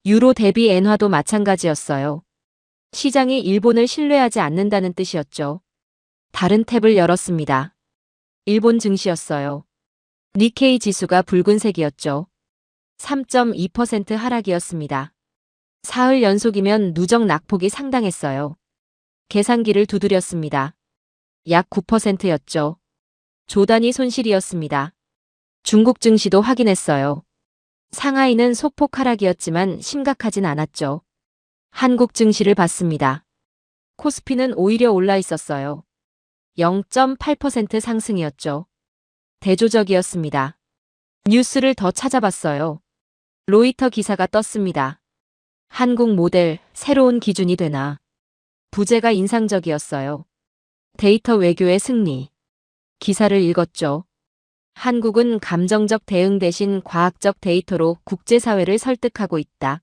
유로 대비 엔화도 마찬가지였어요. 시장이 일본을 신뢰하지 않는다는 뜻이었죠. 다른 탭을 열었습니다. 일본 증시였어요. 니케이 지수가 붉은색이었죠. 3.2% 하락이었습니다. 사흘 연속이면 누적 낙폭이 상당했어요. 계산기를 두드렸습니다. 약 9%였죠. 조단위 손실이었습니다. 중국 증시도 확인했어요. 상하이는 소폭 하락이었지만 심각하진 않았죠. 한국 증시를 봤습니다. 코스피는 오히려 올라 있었어요. 0.8% 상승이었죠. 대조적이었습니다. 뉴스를 더 찾아봤어요. 로이터 기사가 떴습니다. 한국 모델, 새로운 기준이 되나. 부제가 인상적이었어요. 데이터 외교의 승리. 기사를 읽었죠. 한국은 감정적 대응 대신 과학적 데이터로 국제사회를 설득하고 있다.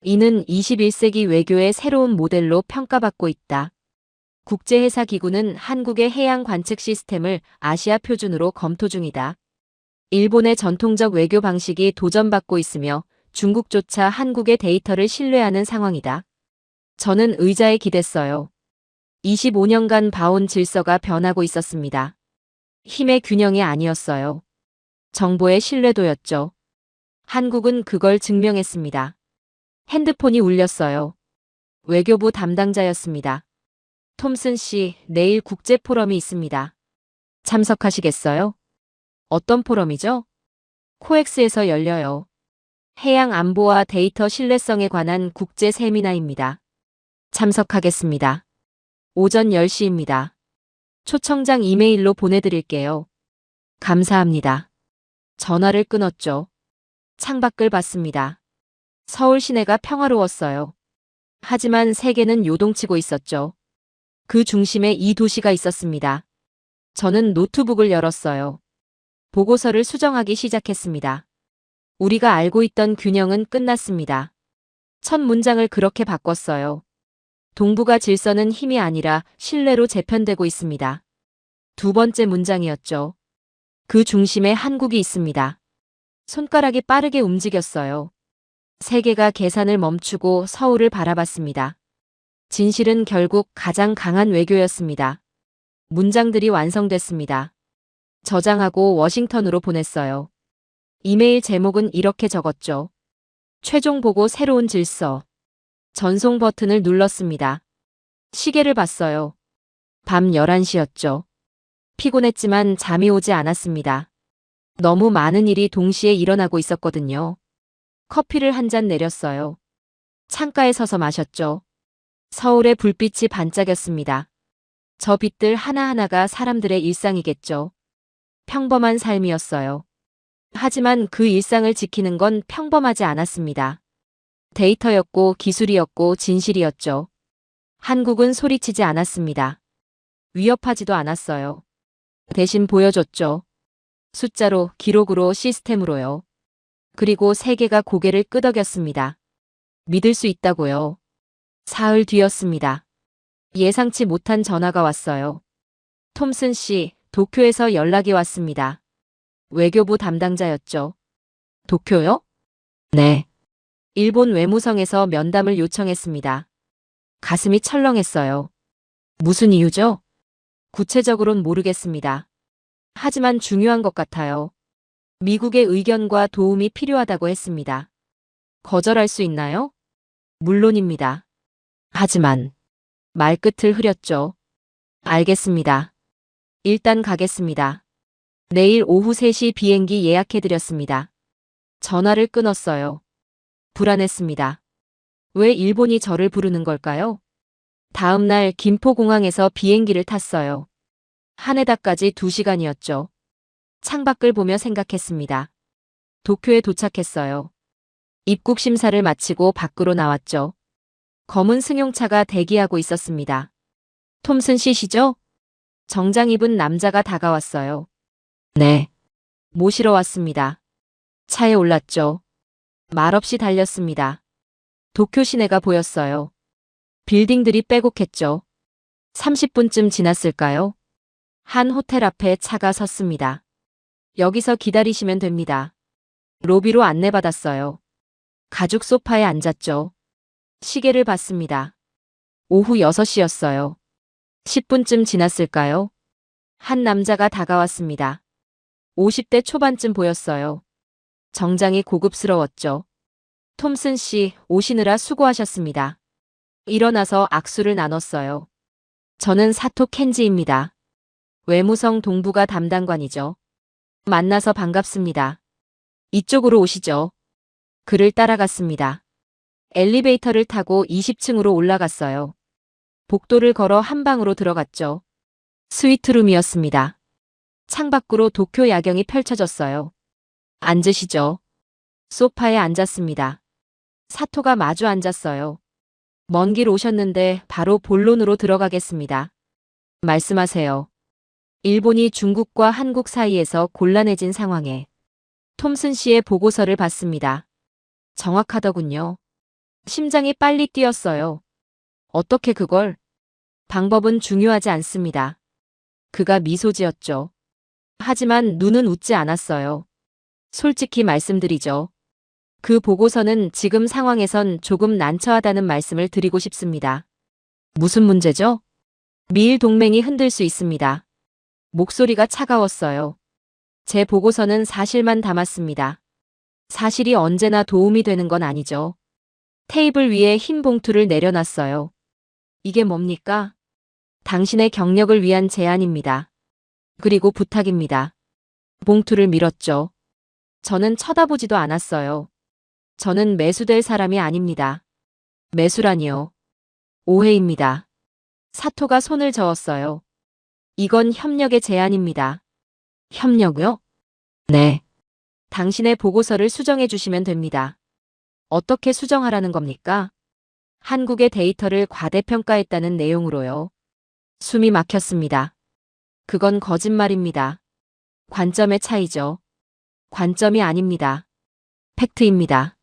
이는 21세기 외교의 새로운 모델로 평가받고 있다. 국제해사기구는 한국의 해양 관측 시스템을 아시아 표준으로 검토 중이다. 일본의 전통적 외교 방식이 도전받고 있으며 중국조차 한국의 데이터를 신뢰하는 상황이다. 저는 의자에 기댔어요. 25년간 봐온 질서가 변하고 있었습니다. 힘의 균형이 아니었어요. 정보의 신뢰도였죠. 한국은 그걸 증명했습니다. 핸드폰이 울렸어요. 외교부 담당자였습니다. 톰슨 씨, 내일 국제 포럼이 있습니다. 참석하시겠어요? 어떤 포럼이죠? 코엑스에서 열려요. 해양 안보와 데이터 신뢰성에 관한 국제 세미나입니다. 참석하겠습니다. 오전 10시입니다. 초청장 이메일로 보내드릴게요. 감사합니다. 전화를 끊었죠. 창밖을 봤습니다. 서울 시내가 평화로웠어요. 하지만 세계는 요동치고 있었죠. 그 중심에 이 도시가 있었습니다. 저는 노트북을 열었어요. 보고서를 수정하기 시작했습니다. 우리가 알고 있던 균형은 끝났습니다. 첫 문장을 그렇게 바꿨어요. 동북아 질서는 힘이 아니라 신뢰로 재편되고 있습니다. 두 번째 문장이었죠. 그 중심에 한국이 있습니다. 손가락이 빠르게 움직였어요. 세계가 계산을 멈추고 서울을 바라봤습니다. 진실은 결국 가장 강한 외교였습니다. 문장들이 완성됐습니다. 저장하고 워싱턴으로 보냈어요. 이메일 제목은 이렇게 적었죠. 최종 보고 새로운 질서. 전송 버튼을 눌렀습니다. 시계를 봤어요. 밤 11시였죠. 피곤했지만 잠이 오지 않았습니다. 너무 많은 일이 동시에 일어나고 있었거든요. 커피를 한 잔 내렸어요. 창가에 서서 마셨죠. 서울의 불빛이 반짝였습니다. 저 빛들 하나하나가 사람들의 일상이겠죠. 평범한 삶이었어요. 하지만 그 일상을 지키는 건 평범하지 않았습니다. 데이터였고 기술이었고 진실이었죠. 한국은 소리치지 않았습니다. 위협하지도 않았어요. 대신 보여줬죠. 숫자로, 기록으로, 시스템으로요. 그리고 세계가 고개를 끄덕였습니다. 믿을 수 있다고요. 사흘 뒤였습니다. 예상치 못한 전화가 왔어요. 톰슨 씨, 도쿄에서 연락이 왔습니다. 외교부 담당자였죠. 도쿄요? 네. 일본 외무성에서 면담을 요청했습니다. 가슴이 철렁했어요. 무슨 이유죠? 구체적으로는 모르겠습니다. 하지만 중요한 것 같아요. 미국의 의견과 도움이 필요하다고 했습니다. 거절할 수 있나요? 물론입니다. 하지만 말끝을 흐렸죠. 알겠습니다. 일단 가겠습니다. 내일 오후 3시 비행기 예약해드렸습니다. 전화를 끊었어요. 불안했습니다. 왜 일본이 저를 부르는 걸까요? 다음 날 김포공항에서 비행기를 탔어요. 하네다까지 2시간이었죠. 창밖을 보며 생각했습니다. 도쿄에 도착했어요. 입국 심사를 마치고 밖으로 나왔죠. 검은 승용차가 대기하고 있었습니다. 톰슨 씨시죠? 정장 입은 남자가 다가왔어요. 네. 모시러 왔습니다. 차에 올랐죠. 말없이 달렸습니다. 도쿄 시내가 보였어요. 빌딩들이 빼곡했죠. 30분쯤 지났을까요? 한 호텔 앞에 차가 섰습니다. 여기서 기다리시면 됩니다. 로비로 안내받았어요. 가죽 소파에 앉았죠. 시계를 봤습니다. 오후 6시였어요. 10분쯤 지났을까요? 한 남자가 다가왔습니다. 50대 초반쯤 보였어요. 정장이 고급스러웠죠. 톰슨 씨, 오시느라 수고하셨습니다. 일어나서 악수를 나눴어요. 저는 사토 켄지입니다. 외무성 동북아 담당관이죠. 만나서 반갑습니다. 이쪽으로 오시죠. 그를 따라갔습니다. 엘리베이터를 타고 20층으로 올라갔어요. 복도를 걸어 한 방으로 들어갔죠. 스위트룸이었습니다. 창밖으로 도쿄 야경이 펼쳐졌어요. 앉으시죠. 소파에 앉았습니다. 사토가 마주 앉았어요. 먼 길 오셨는데 바로 본론으로 들어가겠습니다. 말씀하세요. 일본이 중국과 한국 사이에서 곤란해진 상황에 톰슨 씨의 보고서를 봤습니다. 정확하더군요. 심장이 빨리 뛰었어요. 어떻게 그걸? 방법은 중요하지 않습니다. 그가 미소 지었죠. 하지만 눈은 웃지 않았어요. 솔직히 말씀드리죠. 그 보고서는 지금 상황에선 조금 난처하다는 말씀을 드리고 싶습니다. 무슨 문제죠? 미일 동맹이 흔들 수 있습니다. 목소리가 차가웠어요. 제 보고서는 사실만 담았습니다. 사실이 언제나 도움이 되는 건 아니죠. 테이블 위에 흰 봉투를 내려놨어요. 이게 뭡니까? 당신의 경력을 위한 제안입니다. 그리고 부탁입니다. 봉투를 밀었죠. 저는 쳐다보지도 않았어요. 저는 매수될 사람이 아닙니다. 매수라니요. 오해입니다. 사토가 손을 저었어요. 이건 협력의 제안입니다. 협력요? 네. 당신의 보고서를 수정해 주시면 됩니다. 어떻게 수정하라는 겁니까? 한국의 데이터를 과대평가했다는 내용으로요. 숨이 막혔습니다. 그건 거짓말입니다. 관점의 차이죠. 관점이 아닙니다. 팩트입니다.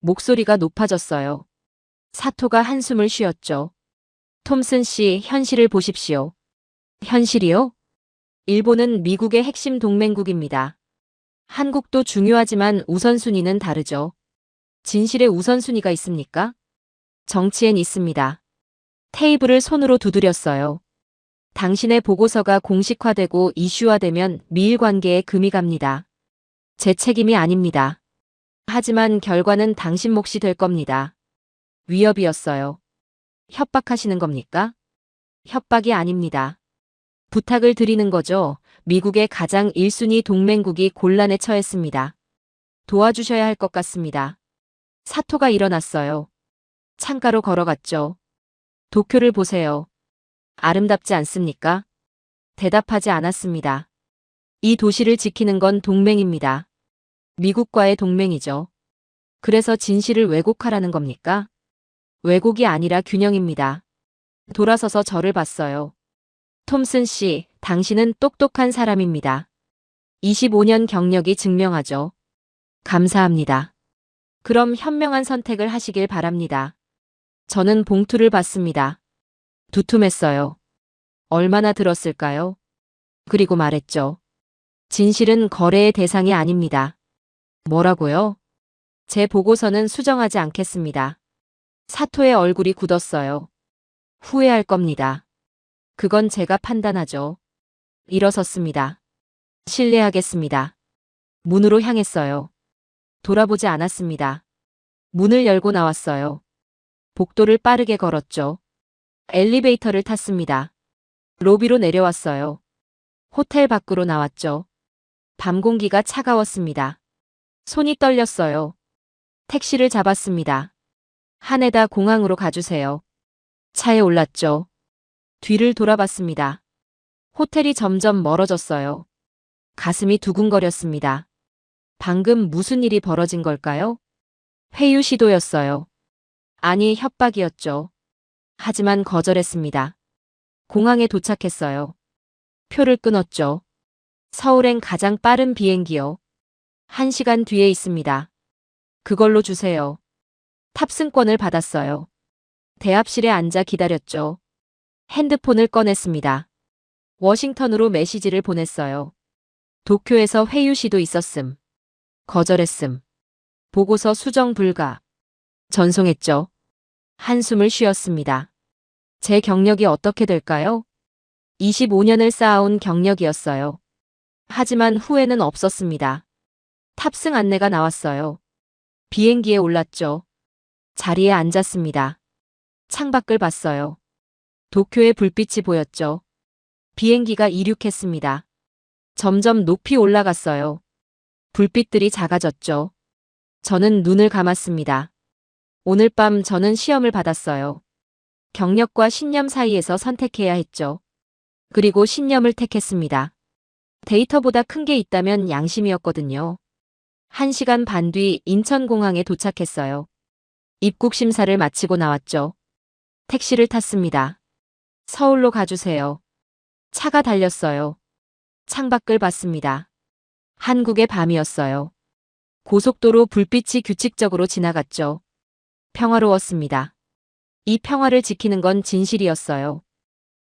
목소리가 높아졌어요. 사토가 한숨을 쉬었죠. 톰슨 씨, 현실을 보십시오. 현실이요? 일본은 미국의 핵심 동맹국입니다. 한국도 중요하지만 우선순위는 다르죠. 진실의 우선순위가 있습니까? 정치엔 있습니다. 테이블을 손으로 두드렸어요. 당신의 보고서가 공식화되고 이슈화되면 미일 관계에 금이 갑니다. 제 책임이 아닙니다. 하지만 결과는 당신 몫이 될 겁니다. 위협이었어요. 협박하시는 겁니까? 협박이 아닙니다. 부탁을 드리는 거죠. 미국의 가장 1순위 동맹국이 곤란에 처했습니다. 도와주셔야 할 것 같습니다. 사토가 일어났어요. 창가로 걸어갔죠. 도쿄를 보세요. 아름답지 않습니까? 대답하지 않았습니다. 이 도시를 지키는 건 동맹입니다. 미국과의 동맹이죠. 그래서 진실을 왜곡하라는 겁니까? 왜곡이 아니라 균형입니다. 돌아서서 저를 봤어요. 톰슨 씨, 당신은 똑똑한 사람입니다. 25년 경력이 증명하죠. 감사합니다. 그럼 현명한 선택을 하시길 바랍니다. 저는 봉투를 받습니다. 두툼했어요. 얼마나 들었을까요? 그리고 말했죠. 진실은 거래의 대상이 아닙니다. 뭐라고요? 제 보고서는 수정하지 않겠습니다. 사토의 얼굴이 굳었어요. 후회할 겁니다. 그건 제가 판단하죠. 일어섰습니다. 실례하겠습니다. 문으로 향했어요. 돌아보지 않았습니다. 문을 열고 나왔어요. 복도를 빠르게 걸었죠. 엘리베이터를 탔습니다. 로비로 내려왔어요. 호텔 밖으로 나왔죠. 밤 공기가 차가웠습니다. 손이 떨렸어요. 택시를 잡았습니다. 하네다 공항으로 가주세요. 차에 올랐죠. 뒤를 돌아봤습니다. 호텔이 점점 멀어졌어요. 가슴이 두근거렸습니다. 방금 무슨 일이 벌어진 걸까요? 회유 시도였어요. 아니, 협박이었죠. 하지만 거절했습니다. 공항에 도착했어요. 표를 끊었죠. 서울행 가장 빠른 비행기요. 1시간 뒤에 있습니다. 그걸로 주세요. 탑승권을 받았어요. 대합실에 앉아 기다렸죠. 핸드폰을 꺼냈습니다. 워싱턴으로 메시지를 보냈어요. 도쿄에서 회유 시도 있었음. 거절했음. 보고서 수정 불가. 전송했죠. 한숨을 쉬었습니다. 제 경력이 어떻게 될까요? 25년을 쌓아온 경력이었어요. 하지만 후회는 없었습니다. 탑승 안내가 나왔어요. 비행기에 올랐죠. 자리에 앉았습니다. 창밖을 봤어요. 도쿄의 불빛이 보였죠. 비행기가 이륙했습니다. 점점 높이 올라갔어요. 불빛들이 작아졌죠. 저는 눈을 감았습니다. 오늘 밤 저는 시험을 받았어요. 경력과 신념 사이에서 선택해야 했죠. 그리고 신념을 택했습니다. 데이터보다 큰 게 있다면 양심이었거든요. 1시간 반 뒤 인천공항에 도착했어요. 입국 심사를 마치고 나왔죠. 택시를 탔습니다. 서울로 가주세요. 차가 달렸어요. 창밖을 봤습니다. 한국의 밤이었어요. 고속도로 불빛이 규칙적으로 지나갔죠. 평화로웠습니다. 이 평화를 지키는 건 진실이었어요.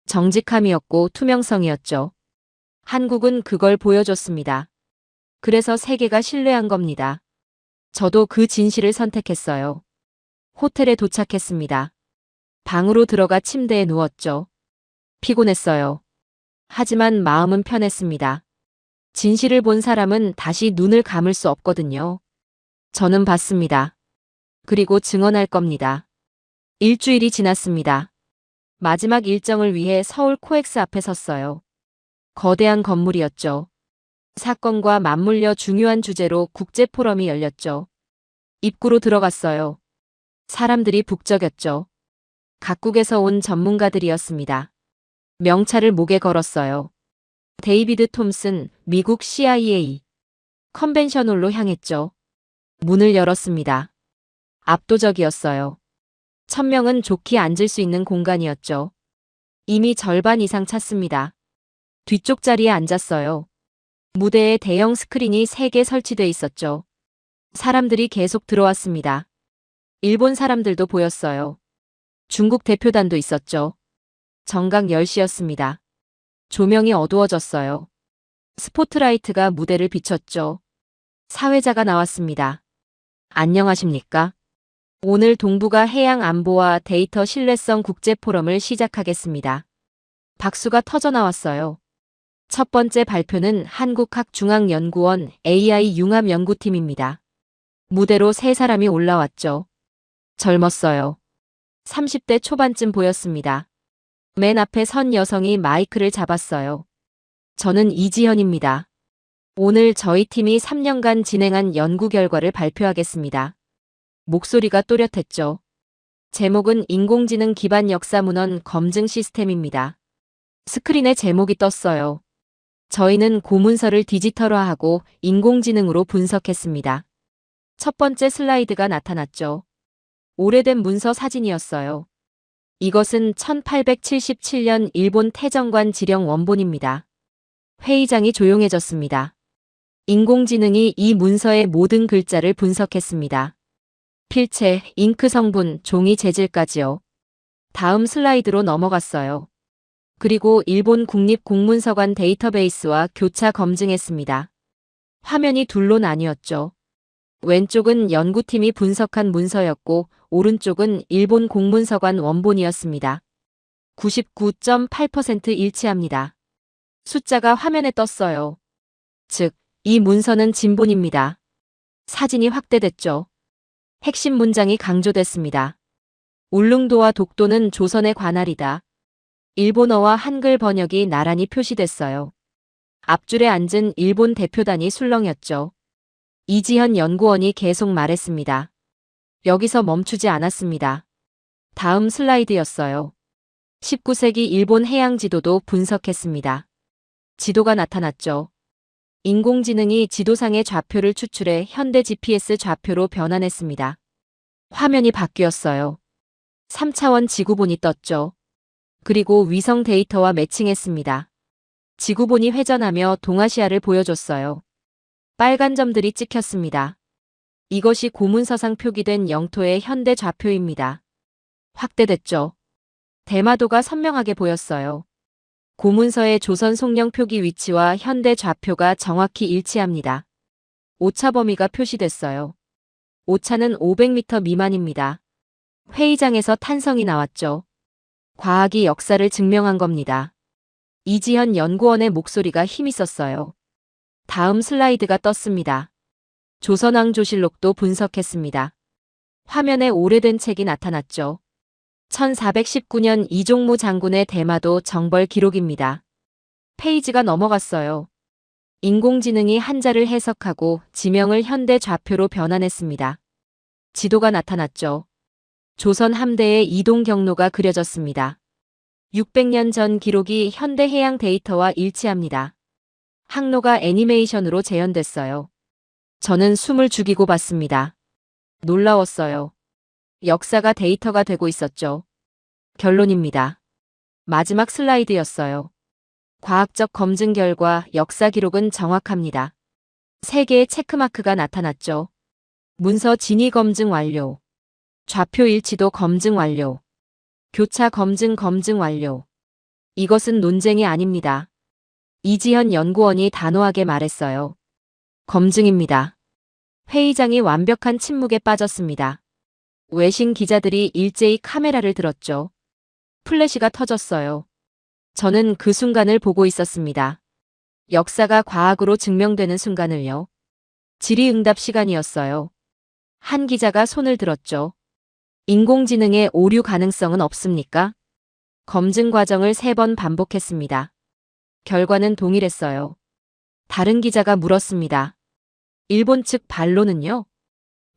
정직함이었고 투명성이었죠. 한국은 그걸 보여줬습니다. 그래서 세계가 신뢰한 겁니다. 저도 그 진실을 선택했어요. 호텔에 도착했습니다. 방으로 들어가 침대에 누웠죠. 피곤했어요. 하지만 마음은 편했습니다. 진실을 본 사람은 다시 눈을 감을 수 없거든요. 저는 봤습니다. 그리고 증언할 겁니다. 일주일이 지났습니다. 마지막 일정을 위해 서울 코엑스 앞에 섰어요. 거대한 건물이었죠. 사건과 맞물려 중요한 주제로 국제포럼이 열렸죠. 입구로 들어갔어요. 사람들이 북적였죠. 각국에서 온 전문가들이었습니다. 명찰을 목에 걸었어요. 데이비드 톰슨, 미국 CIA. 컨벤션홀로 향했죠. 문을 열었습니다. 압도적이었어요. 1000명은 좋게 앉을 수 있는 공간이었죠. 이미 절반 이상 찼습니다. 뒤쪽 자리에 앉았어요. 무대에 대형 스크린이 3개 설치돼 있었죠. 사람들이 계속 들어왔습니다. 일본 사람들도 보였어요. 중국 대표단도 있었죠. 정각 10시였습니다. 조명이 어두워졌어요. 스포트라이트가 무대를 비췄죠. 사회자가 나왔습니다. 안녕하십니까? 오늘 동북아 해양 안보와 데이터 신뢰성 국제 포럼을 시작하겠습니다. 박수가 터져 나왔어요. 첫 번째 발표는 한국학중앙연구원 AI 융합연구팀입니다. 무대로 3사람이 올라왔죠. 젊었어요. 30대 초반쯤 보였습니다. 맨 앞에 선 여성이 마이크를 잡았어요. 저는 이지현입니다. 오늘 저희 팀이 3년간 진행한 연구 결과를 발표하겠습니다. 목소리가 또렷했죠. 제목은 인공지능 기반 역사문헌 검증 시스템입니다. 스크린에 제목이 떴어요. 저희는 고문서를 디지털화하고 인공지능으로 분석했습니다. 첫 번째 슬라이드가 나타났죠. 오래된 문서 사진이었어요. 이것은 1877년 일본 태정관 지령 원본입니다. 회의장이 조용해졌습니다. 인공지능이 이 문서의 모든 글자를 분석했습니다. 필체, 잉크 성분, 종이 재질까지요. 다음 슬라이드로 넘어갔어요. 그리고 일본 국립공문서관 데이터베이스와 교차 검증했습니다. 화면이 둘로 나뉘었죠. 왼쪽은 연구팀이 분석한 문서였고 오른쪽은 일본 공문서관 원본이었습니다. 99.8% 일치합니다. 숫자가 화면에 떴어요. 즉, 이 문서는 진본입니다. 사진이 확대됐죠. 핵심 문장이 강조됐습니다. 울릉도와 독도는 조선의 관할이다. 일본어와 한글 번역이 나란히 표시됐어요. 앞줄에 앉은 일본 대표단이 술렁였죠. 이지현 연구원이 계속 말했습니다. 여기서 멈추지 않았습니다. 다음 슬라이드였어요. 19세기 일본 해양 지도도 분석했습니다. 지도가 나타났죠. 인공지능이 지도상의 좌표를 추출해 현대 GPS 좌표로 변환했습니다. 화면이 바뀌었어요. 3차원 지구본이 떴죠. 그리고 위성 데이터와 매칭했습니다. 지구본이 회전하며 동아시아를 보여줬어요. 빨간 점들이 찍혔습니다. 이것이 고문서상 표기된 영토의 현대 좌표입니다. 확대됐죠. 대마도가 선명하게 보였어요. 고문서의 조선 송령 표기 위치와 현대 좌표가 정확히 일치합니다. 오차 범위가 표시됐어요. 오차는 500m 미만입니다. 회의장에서 탄성이 나왔죠. 과학이 역사를 증명한 겁니다. 이지현 연구원의 목소리가 힘있었어요. 다음 슬라이드가 떴습니다. 조선왕조실록도 분석했습니다. 화면에 오래된 책이 나타났죠. 1419년 이종무 장군의 대마도 정벌 기록입니다. 페이지가 넘어갔어요. 인공지능이 한자를 해석하고 지명을 현대 좌표로 변환했습니다. 지도가 나타났죠. 조선 함대의 이동 경로가 그려졌습니다. 600년 전 기록이 현대 해양 데이터와 일치합니다. 항로가 애니메이션으로 재현됐어요. 저는 숨을 죽이고 봤습니다. 놀라웠어요. 역사가 데이터가 되고 있었죠. 결론입니다. 마지막 슬라이드였어요. 과학적 검증 결과 역사 기록은 정확합니다. 3개의 체크마크가 나타났죠. 문서 진위 검증 완료. 좌표 일치도 검증 완료. 교차 검증 완료. 이것은 논쟁이 아닙니다. 이지현 연구원이 단호하게 말했어요. 검증입니다. 회의장이 완벽한 침묵에 빠졌습니다. 외신 기자들이 일제히 카메라를 들었죠. 플래시가 터졌어요. 저는 그 순간을 보고 있었습니다. 역사가 과학으로 증명되는 순간을요. 질의응답 시간이었어요. 한 기자가 손을 들었죠. 인공지능의 오류 가능성은 없습니까? 검증 과정을 3번 반복했습니다. 결과는 동일했어요. 다른 기자가 물었습니다. 일본 측 반론은요?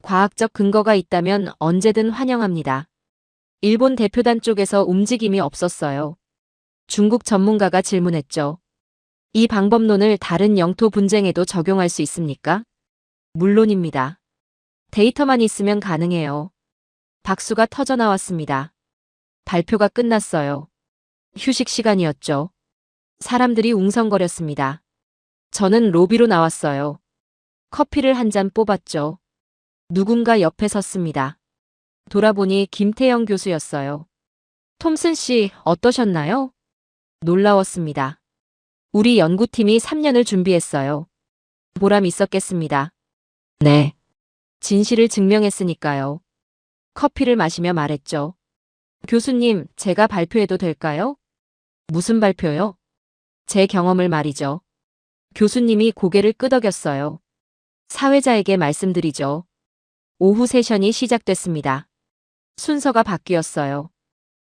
과학적 근거가 있다면 언제든 환영합니다. 일본 대표단 쪽에서 움직임이 없었어요. 중국 전문가가 질문했죠. 이 방법론을 다른 영토 분쟁에도 적용할 수 있습니까? 물론입니다. 데이터만 있으면 가능해요. 박수가 터져 나왔습니다. 발표가 끝났어요. 휴식 시간이었죠. 사람들이 웅성거렸습니다. 저는 로비로 나왔어요. 커피를 한 잔 뽑았죠. 누군가 옆에 섰습니다. 돌아보니 김태영 교수였어요. 톰슨 씨, 어떠셨나요? 놀라웠습니다. 우리 연구팀이 3년을 준비했어요. 보람 있었겠습니다. 네. 진실을 증명했으니까요. 커피를 마시며 말했죠. 교수님, 제가 발표해도 될까요? 무슨 발표요? 제 경험을 말이죠. 교수님이 고개를 끄덕였어요. 사회자에게 말씀드리죠. 오후 세션이 시작됐습니다. 순서가 바뀌었어요.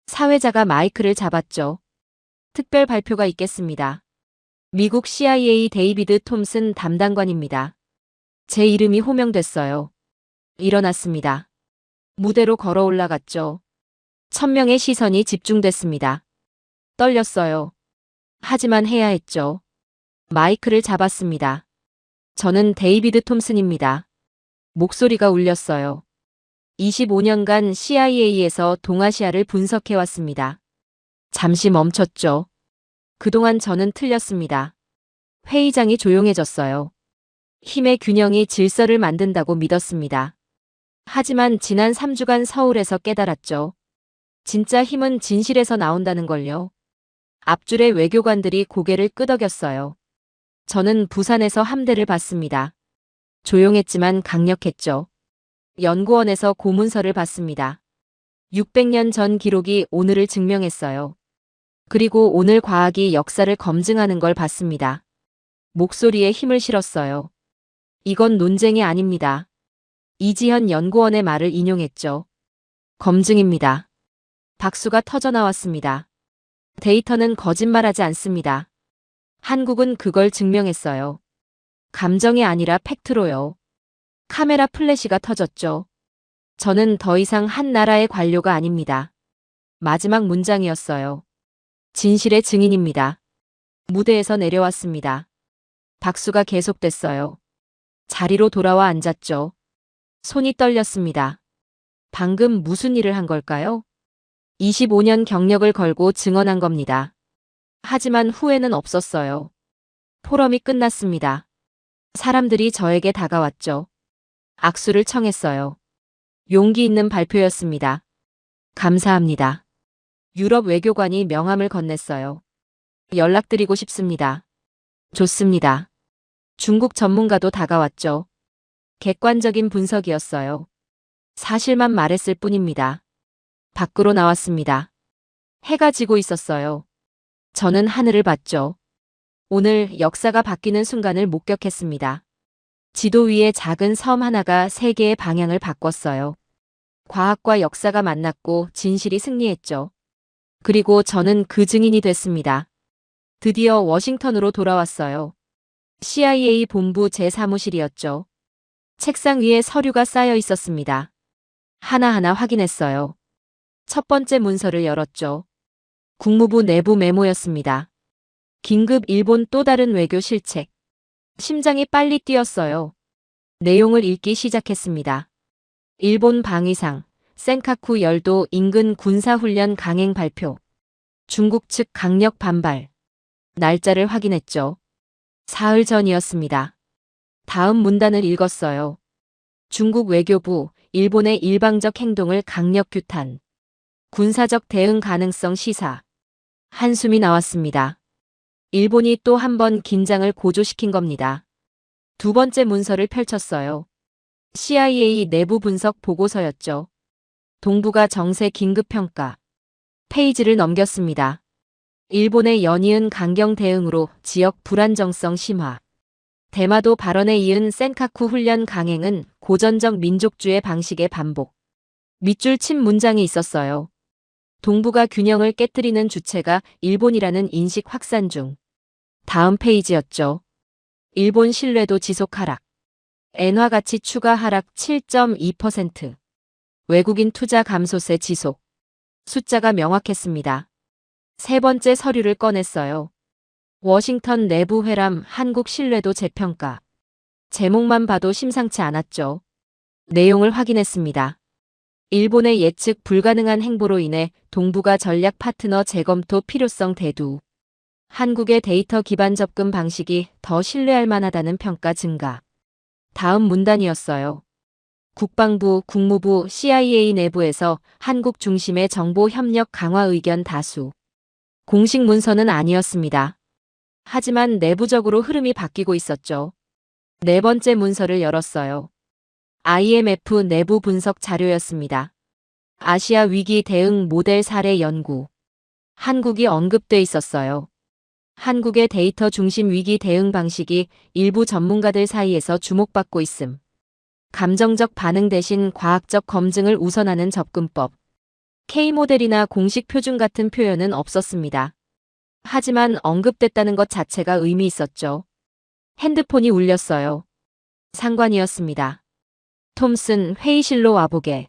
사회자가 마이크를 잡았죠. 특별 발표가 있겠습니다. 미국 CIA 데이비드 톰슨 담당관입니다. 제 이름이 호명됐어요. 일어났습니다. 무대로 걸어 올라갔죠. 1000명의 시선이 집중됐습니다. 떨렸어요. 하지만 해야 했죠. 마이크를 잡았습니다. 저는 데이비드 톰슨입니다. 목소리가 울렸어요. 25년간 CIA에서 동아시아를 분석해왔습니다. 잠시 멈췄죠. 그동안 저는 틀렸습니다. 회의장이 조용해졌어요. 힘의 균형이 질서를 만든다고 믿었습니다. 하지만 지난 3주간 서울에서 깨달았죠. 진짜 힘은 진실에서 나온다는 걸요. 앞줄의 외교관들이 고개를 끄덕였어요. 저는 부산에서 함대를 봤습니다. 조용했지만 강력했죠. 연구원에서 고문서를 봤습니다. 600년 전 기록이 오늘을 증명했어요. 그리고 오늘 과학이 역사를 검증하는 걸 봤습니다. 목소리에 힘을 실었어요. 이건 논쟁이 아닙니다. 이지현 연구원의 말을 인용했죠. 검증입니다. 박수가 터져나왔습니다. 데이터는 거짓말하지 않습니다. 한국은 그걸 증명했어요. 감정이 아니라 팩트로요. 카메라 플래시가 터졌죠. 저는 더 이상 한 나라의 관료가 아닙니다. 마지막 문장이었어요. 진실의 증인입니다. 무대에서 내려왔습니다. 박수가 계속됐어요. 자리로 돌아와 앉았죠. 손이 떨렸습니다. 방금 무슨 일을 한 걸까요? 25년 경력을 걸고 증언한 겁니다. 하지만 후회는 없었어요. 포럼이 끝났습니다. 사람들이 저에게 다가왔죠. 악수를 청했어요. 용기 있는 발표였습니다. 감사합니다. 유럽 외교관이 명함을 건넸어요. 연락드리고 싶습니다. 좋습니다. 중국 전문가도 다가왔죠. 객관적인 분석이었어요. 사실만 말했을 뿐입니다. 밖으로 나왔습니다. 해가 지고 있었어요. 저는 하늘을 봤죠. 오늘 역사가 바뀌는 순간을 목격했습니다. 지도 위에 작은 섬 하나가 세계의 방향을 바꿨어요. 과학과 역사가 만났고 진실이 승리했죠. 그리고 저는 그 증인이 됐습니다. 드디어 워싱턴으로 돌아왔어요. CIA 본부 제 사무실이었죠. 책상 위에 서류가 쌓여 있었습니다. 하나하나 확인했어요. 첫 번째 문서를 열었죠. 국무부 내부 메모였습니다. 긴급 일본 또 다른 외교 실책. 심장이 빨리 뛰었어요. 내용을 읽기 시작했습니다. 일본 방위상, 센카쿠 열도 인근 군사훈련 강행 발표. 중국 측 강력 반발. 날짜를 확인했죠. 사흘 전이었습니다. 다음 문단을 읽었어요. 중국 외교부, 일본의 일방적 행동을 강력 규탄. 군사적 대응 가능성 시사. 한숨이 나왔습니다. 일본이 또 한 번 긴장을 고조시킨 겁니다. 두 번째 문서를 펼쳤어요. CIA 내부 분석 보고서였죠. 동북아 정세 긴급평가. 페이지를 넘겼습니다. 일본의 연이은 강경 대응으로 지역 불안정성 심화. 대마도 발언에 이은 센카쿠 훈련 강행은 고전적 민족주의 방식의 반복. 밑줄 친 문장이 있었어요. 동북아 균형을 깨뜨리는 주체가 일본이라는 인식 확산 중. 다음 페이지였죠. 일본 신뢰도 지속 하락. 엔화 가치 추가 하락 7.2%. 외국인 투자 감소세 지속. 숫자가 명확했습니다. 세 번째 서류를 꺼냈어요. 워싱턴 내부 회람 한국 신뢰도 재평가. 제목만 봐도 심상치 않았죠. 내용을 확인했습니다. 일본의 예측 불가능한 행보로 인해 동북아 전략 파트너 재검토 필요성 대두. 한국의 데이터 기반 접근 방식이 더 신뢰할 만하다는 평가 증가. 다음 문단이었어요. 국방부, 국무부, CIA 내부에서 한국 중심의 정보 협력 강화 의견 다수. 공식 문서는 아니었습니다. 하지만 내부적으로 흐름이 바뀌고 있었죠. 네 번째 문서를 열었어요. IMF 내부 분석 자료였습니다. 아시아 위기 대응 모델 사례 연구. 한국이 언급돼 있었어요. 한국의 데이터 중심 위기 대응 방식이 일부 전문가들 사이에서 주목받고 있음. 감정적 반응 대신 과학적 검증을 우선하는 접근법. K모델이나 공식 표준 같은 표현은 없었습니다. 하지만 언급됐다는 것 자체가 의미 있었죠. 핸드폰이 울렸어요. 상관이었습니다. 톰슨, 회의실로 와보게.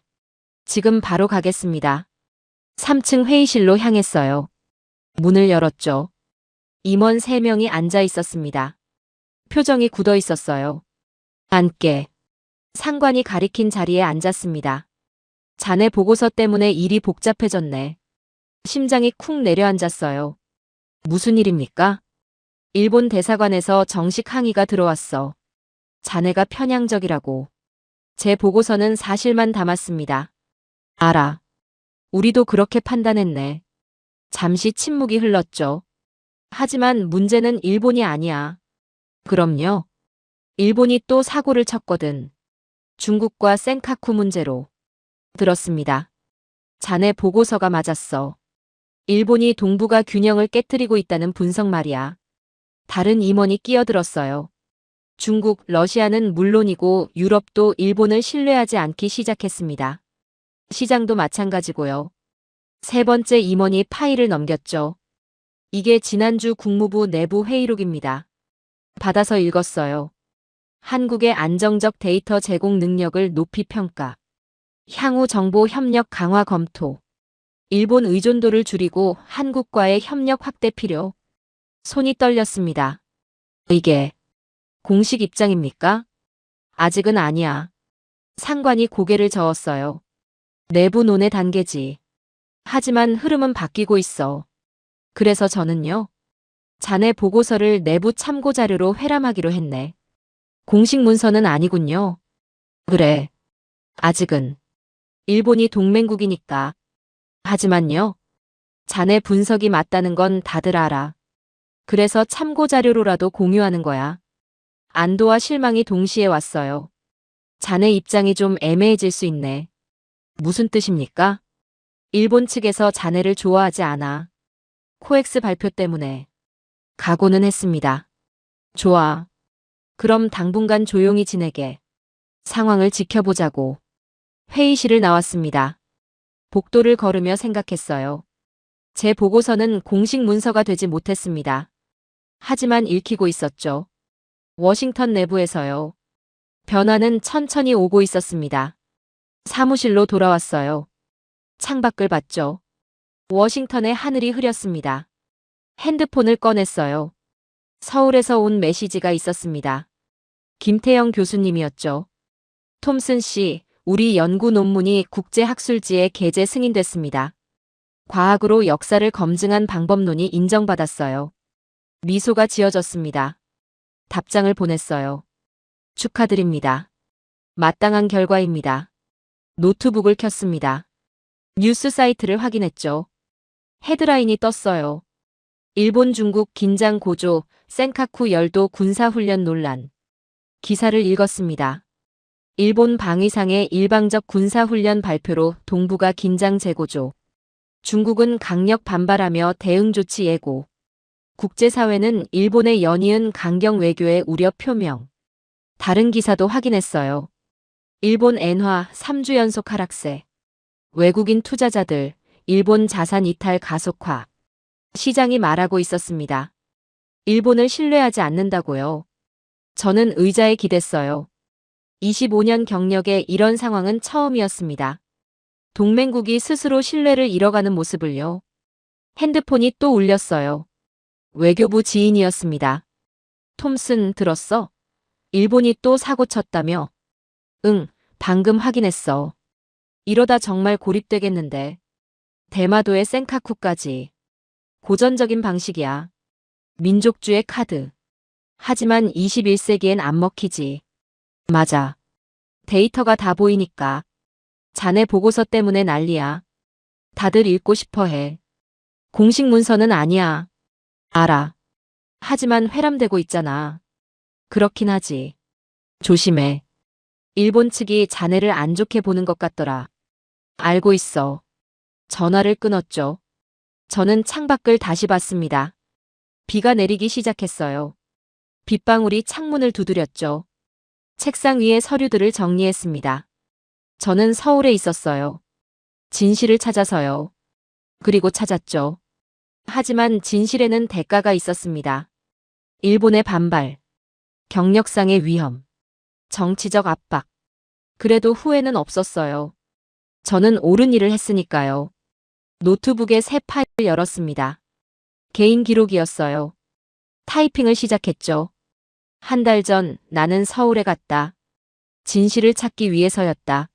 지금 바로 가겠습니다. 3층 회의실로 향했어요. 문을 열었죠. 임원 3명이 앉아 있었습니다. 표정이 굳어 있었어요. 앉게. 상관이 가리킨 자리에 앉았습니다. 자네 보고서 때문에 일이 복잡해졌네. 심장이 쿵 내려앉았어요. 무슨 일입니까? 일본 대사관에서 정식 항의가 들어왔어. 자네가 편향적이라고. 제 보고서는 사실만 담았습니다. 알아. 우리도 그렇게 판단했네. 잠시 침묵이 흘렀죠. 하지만 문제는 일본이 아니야. 그럼요. 일본이 또 사고를 쳤거든. 중국과 센카쿠 문제로. 들었습니다. 자네 보고서가 맞았어. 일본이 동북아 균형을 깨뜨리고 있다는 분석 말이야. 다른 임원이 끼어들었어요. 중국, 러시아는 물론이고 유럽도 일본을 신뢰하지 않기 시작했습니다. 시장도 마찬가지고요. 세 번째 임원이 파일을 넘겼죠. 이게 지난주 국무부 내부 회의록입니다. 받아서 읽었어요. 한국의 안정적 데이터 제공 능력을 높이 평가. 향후 정보 협력 강화 검토. 일본 의존도를 줄이고 한국과의 협력 확대 필요. 손이 떨렸습니다. 이게 공식 입장입니까? 아직은 아니야. 상관이 고개를 저었어요. 내부 논의 단계지. 하지만 흐름은 바뀌고 있어. 그래서 저는요. 자네 보고서를 내부 참고 자료로 회람하기로 했네. 공식 문서는 아니군요. 그래. 아직은. 일본이 동맹국이니까. 하지만요. 자네 분석이 맞다는 건 다들 알아. 그래서 참고 자료로라도 공유하는 거야. 안도와 실망이 동시에 왔어요. 자네 입장이 좀 애매해질 수 있네. 무슨 뜻입니까? 일본 측에서 자네를 좋아하지 않아. 코엑스 발표 때문에. 각오는 했습니다. 좋아. 그럼 당분간 조용히 지내게. 상황을 지켜보자고. 회의실을 나왔습니다. 복도를 걸으며 생각했어요. 제 보고서는 공식 문서가 되지 못했습니다. 하지만 읽히고 있었죠. 워싱턴 내부에서요. 변화는 천천히 오고 있었습니다. 사무실로 돌아왔어요. 창밖을 봤죠. 워싱턴의 하늘이 흐렸습니다. 핸드폰을 꺼냈어요. 서울에서 온 메시지가 있었습니다. 김태영 교수님이었죠. 톰슨 씨, 우리 연구 논문이 국제학술지에 게재 승인됐습니다. 과학으로 역사를 검증한 방법론이 인정받았어요. 미소가 지어졌습니다. 답장을 보냈어요. 축하드립니다. 마땅한 결과입니다. 노트북을 켰습니다. 뉴스 사이트를 확인했죠. 헤드라인이 떴어요. 일본 중국 긴장 고조, 센카쿠 열도 군사훈련 논란. 기사를 읽었습니다. 일본 방위상의 일방적 군사훈련 발표로 동북아 긴장 재고조. 중국은 강력 반발하며 대응 조치 예고. 국제사회는 일본의 연이은 강경 외교에 우려 표명. 다른 기사도 확인했어요. 일본 엔화 3주 연속 하락세. 외국인 투자자들, 일본 자산 이탈 가속화. 시장이 말하고 있었습니다. 일본을 신뢰하지 않는다고요. 저는 의자에 기댔어요. 25년 경력에 이런 상황은 처음이었습니다. 동맹국이 스스로 신뢰를 잃어가는 모습을요. 핸드폰이 또 울렸어요. 외교부 지인이었습니다. 톰슨 들었어? 일본이 또 사고 쳤다며? 응, 방금 확인했어. 이러다 정말 고립되겠는데. 대마도의 센카쿠까지. 고전적인 방식이야. 민족주의 카드. 하지만 21세기엔 안 먹히지. 맞아. 데이터가 다 보이니까. 자네 보고서 때문에 난리야. 다들 읽고 싶어 해. 공식 문서는 아니야. 알아. 하지만 회람되고 있잖아. 그렇긴 하지. 조심해. 일본 측이 자네를 안 좋게 보는 것 같더라. 알고 있어. 전화를 끊었죠. 저는 창밖을 다시 봤습니다. 비가 내리기 시작했어요. 빗방울이 창문을 두드렸죠. 책상 위에 서류들을 정리했습니다. 저는 서울에 있었어요. 진실을 찾아서요. 그리고 찾았죠. 하지만 진실에는 대가가 있었습니다. 일본의 반발, 경력상의 위험, 정치적 압박. 그래도 후회는 없었어요. 저는 옳은 일을 했으니까요. 노트북에 새 파일을 열었습니다. 개인 기록이었어요. 타이핑을 시작했죠. 한 달 전 나는 서울에 갔다. 진실을 찾기 위해서였다.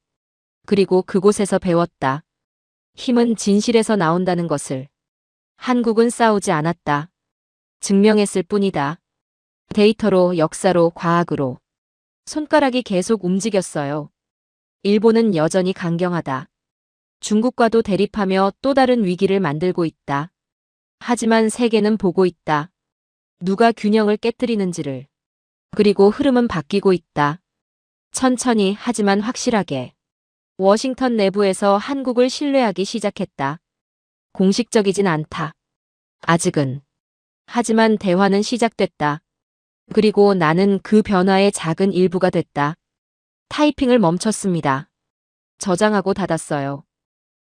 그리고 그곳에서 배웠다. 힘은 진실에서 나온다는 것을. 한국은 싸우지 않았다. 증명했을 뿐이다. 데이터로, 역사로, 과학으로. 손가락이 계속 움직였어요. 일본은 여전히 강경하다. 중국과도 대립하며 또 다른 위기를 만들고 있다. 하지만 세계는 보고 있다. 누가 균형을 깨뜨리는지를. 그리고 흐름은 바뀌고 있다. 천천히 하지만 확실하게. 워싱턴 내부에서 한국을 신뢰하기 시작했다. 공식적이진 않다. 아직은. 하지만 대화는 시작됐다. 그리고 나는 그 변화의 작은 일부가 됐다. 타이핑을 멈췄습니다. 저장하고 닫았어요.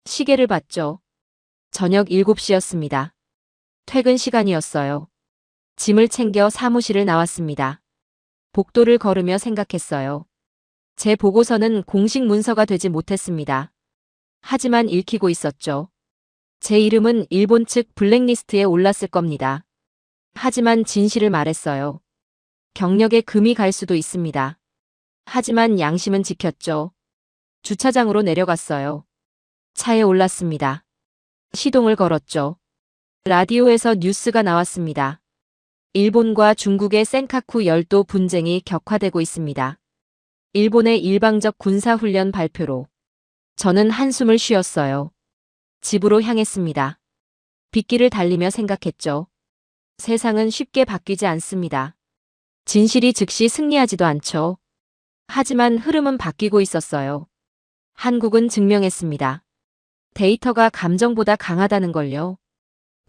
시계를 봤죠. 저녁 7시였습니다. 퇴근 시간이었어요. 짐을 챙겨 사무실을 나왔습니다. 복도를 걸으며 생각했어요. 제 보고서는 공식 문서가 되지 못했습니다. 하지만 읽히고 있었죠. 제 이름은 일본 측 블랙리스트에 올랐을 겁니다. 하지만 진실을 말했어요. 경력에 금이 갈 수도 있습니다. 하지만 양심은 지켰죠. 주차장으로 내려갔어요. 차에 올랐습니다. 시동을 걸었죠. 라디오에서 뉴스가 나왔습니다. 일본과 중국의 센카쿠 열도 분쟁이 격화되고 있습니다. 일본의 일방적 군사훈련 발표로. 저는 한숨을 쉬었어요. 집으로 향했습니다. 빗길을 달리며 생각했죠. 세상은 쉽게 바뀌지 않습니다. 진실이 즉시 승리하지도 않죠. 하지만 흐름은 바뀌고 있었어요. 한국은 증명했습니다. 데이터가 감정보다 강하다는 걸요.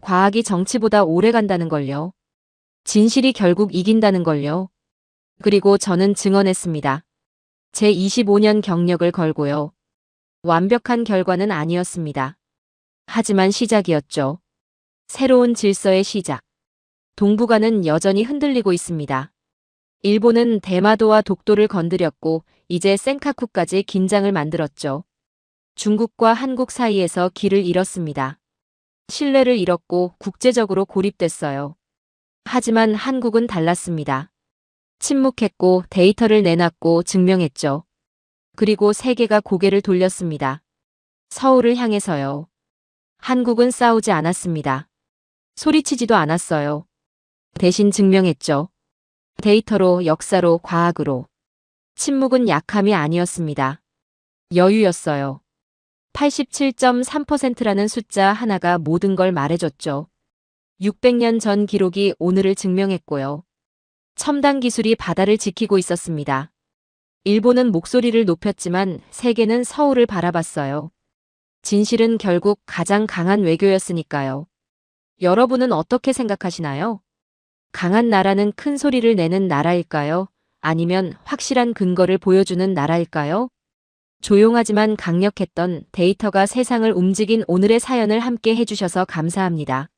과학이 정치보다 오래 간다는 걸요. 진실이 결국 이긴다는 걸요. 그리고 저는 증언했습니다. 제 25년 경력을 걸고요. 완벽한 결과는 아니었습니다. 하지만 시작이었죠. 새로운 질서의 시작. 동북아는 여전히 흔들리고 있습니다. 일본은 대마도와 독도를 건드렸고 이제 센카쿠까지 긴장을 만들었죠. 중국과 한국 사이에서 길을 잃었습니다. 신뢰를 잃었고 국제적으로 고립됐어요. 하지만 한국은 달랐습니다. 침묵했고 데이터를 내놨고 증명했죠. 그리고 세계가 고개를 돌렸습니다. 서울을 향해서요. 한국은 싸우지 않았습니다. 소리치지도 않았어요. 대신 증명했죠. 데이터로, 역사로, 과학으로. 침묵은 약함이 아니었습니다. 여유였어요. 87.3%라는 숫자 하나가 모든 걸 말해줬죠. 600년 전 기록이 오늘을 증명했고요. 첨단 기술이 바다를 지키고 있었습니다. 일본은 목소리를 높였지만 세계는 서울을 바라봤어요. 진실은 결국 가장 강한 외교였으니까요. 여러분은 어떻게 생각하시나요? 강한 나라는 큰 소리를 내는 나라일까요? 아니면 확실한 근거를 보여주는 나라일까요? 조용하지만 강력했던 데이터가 세상을 움직인 오늘의 사연을 함께 해주셔서 감사합니다.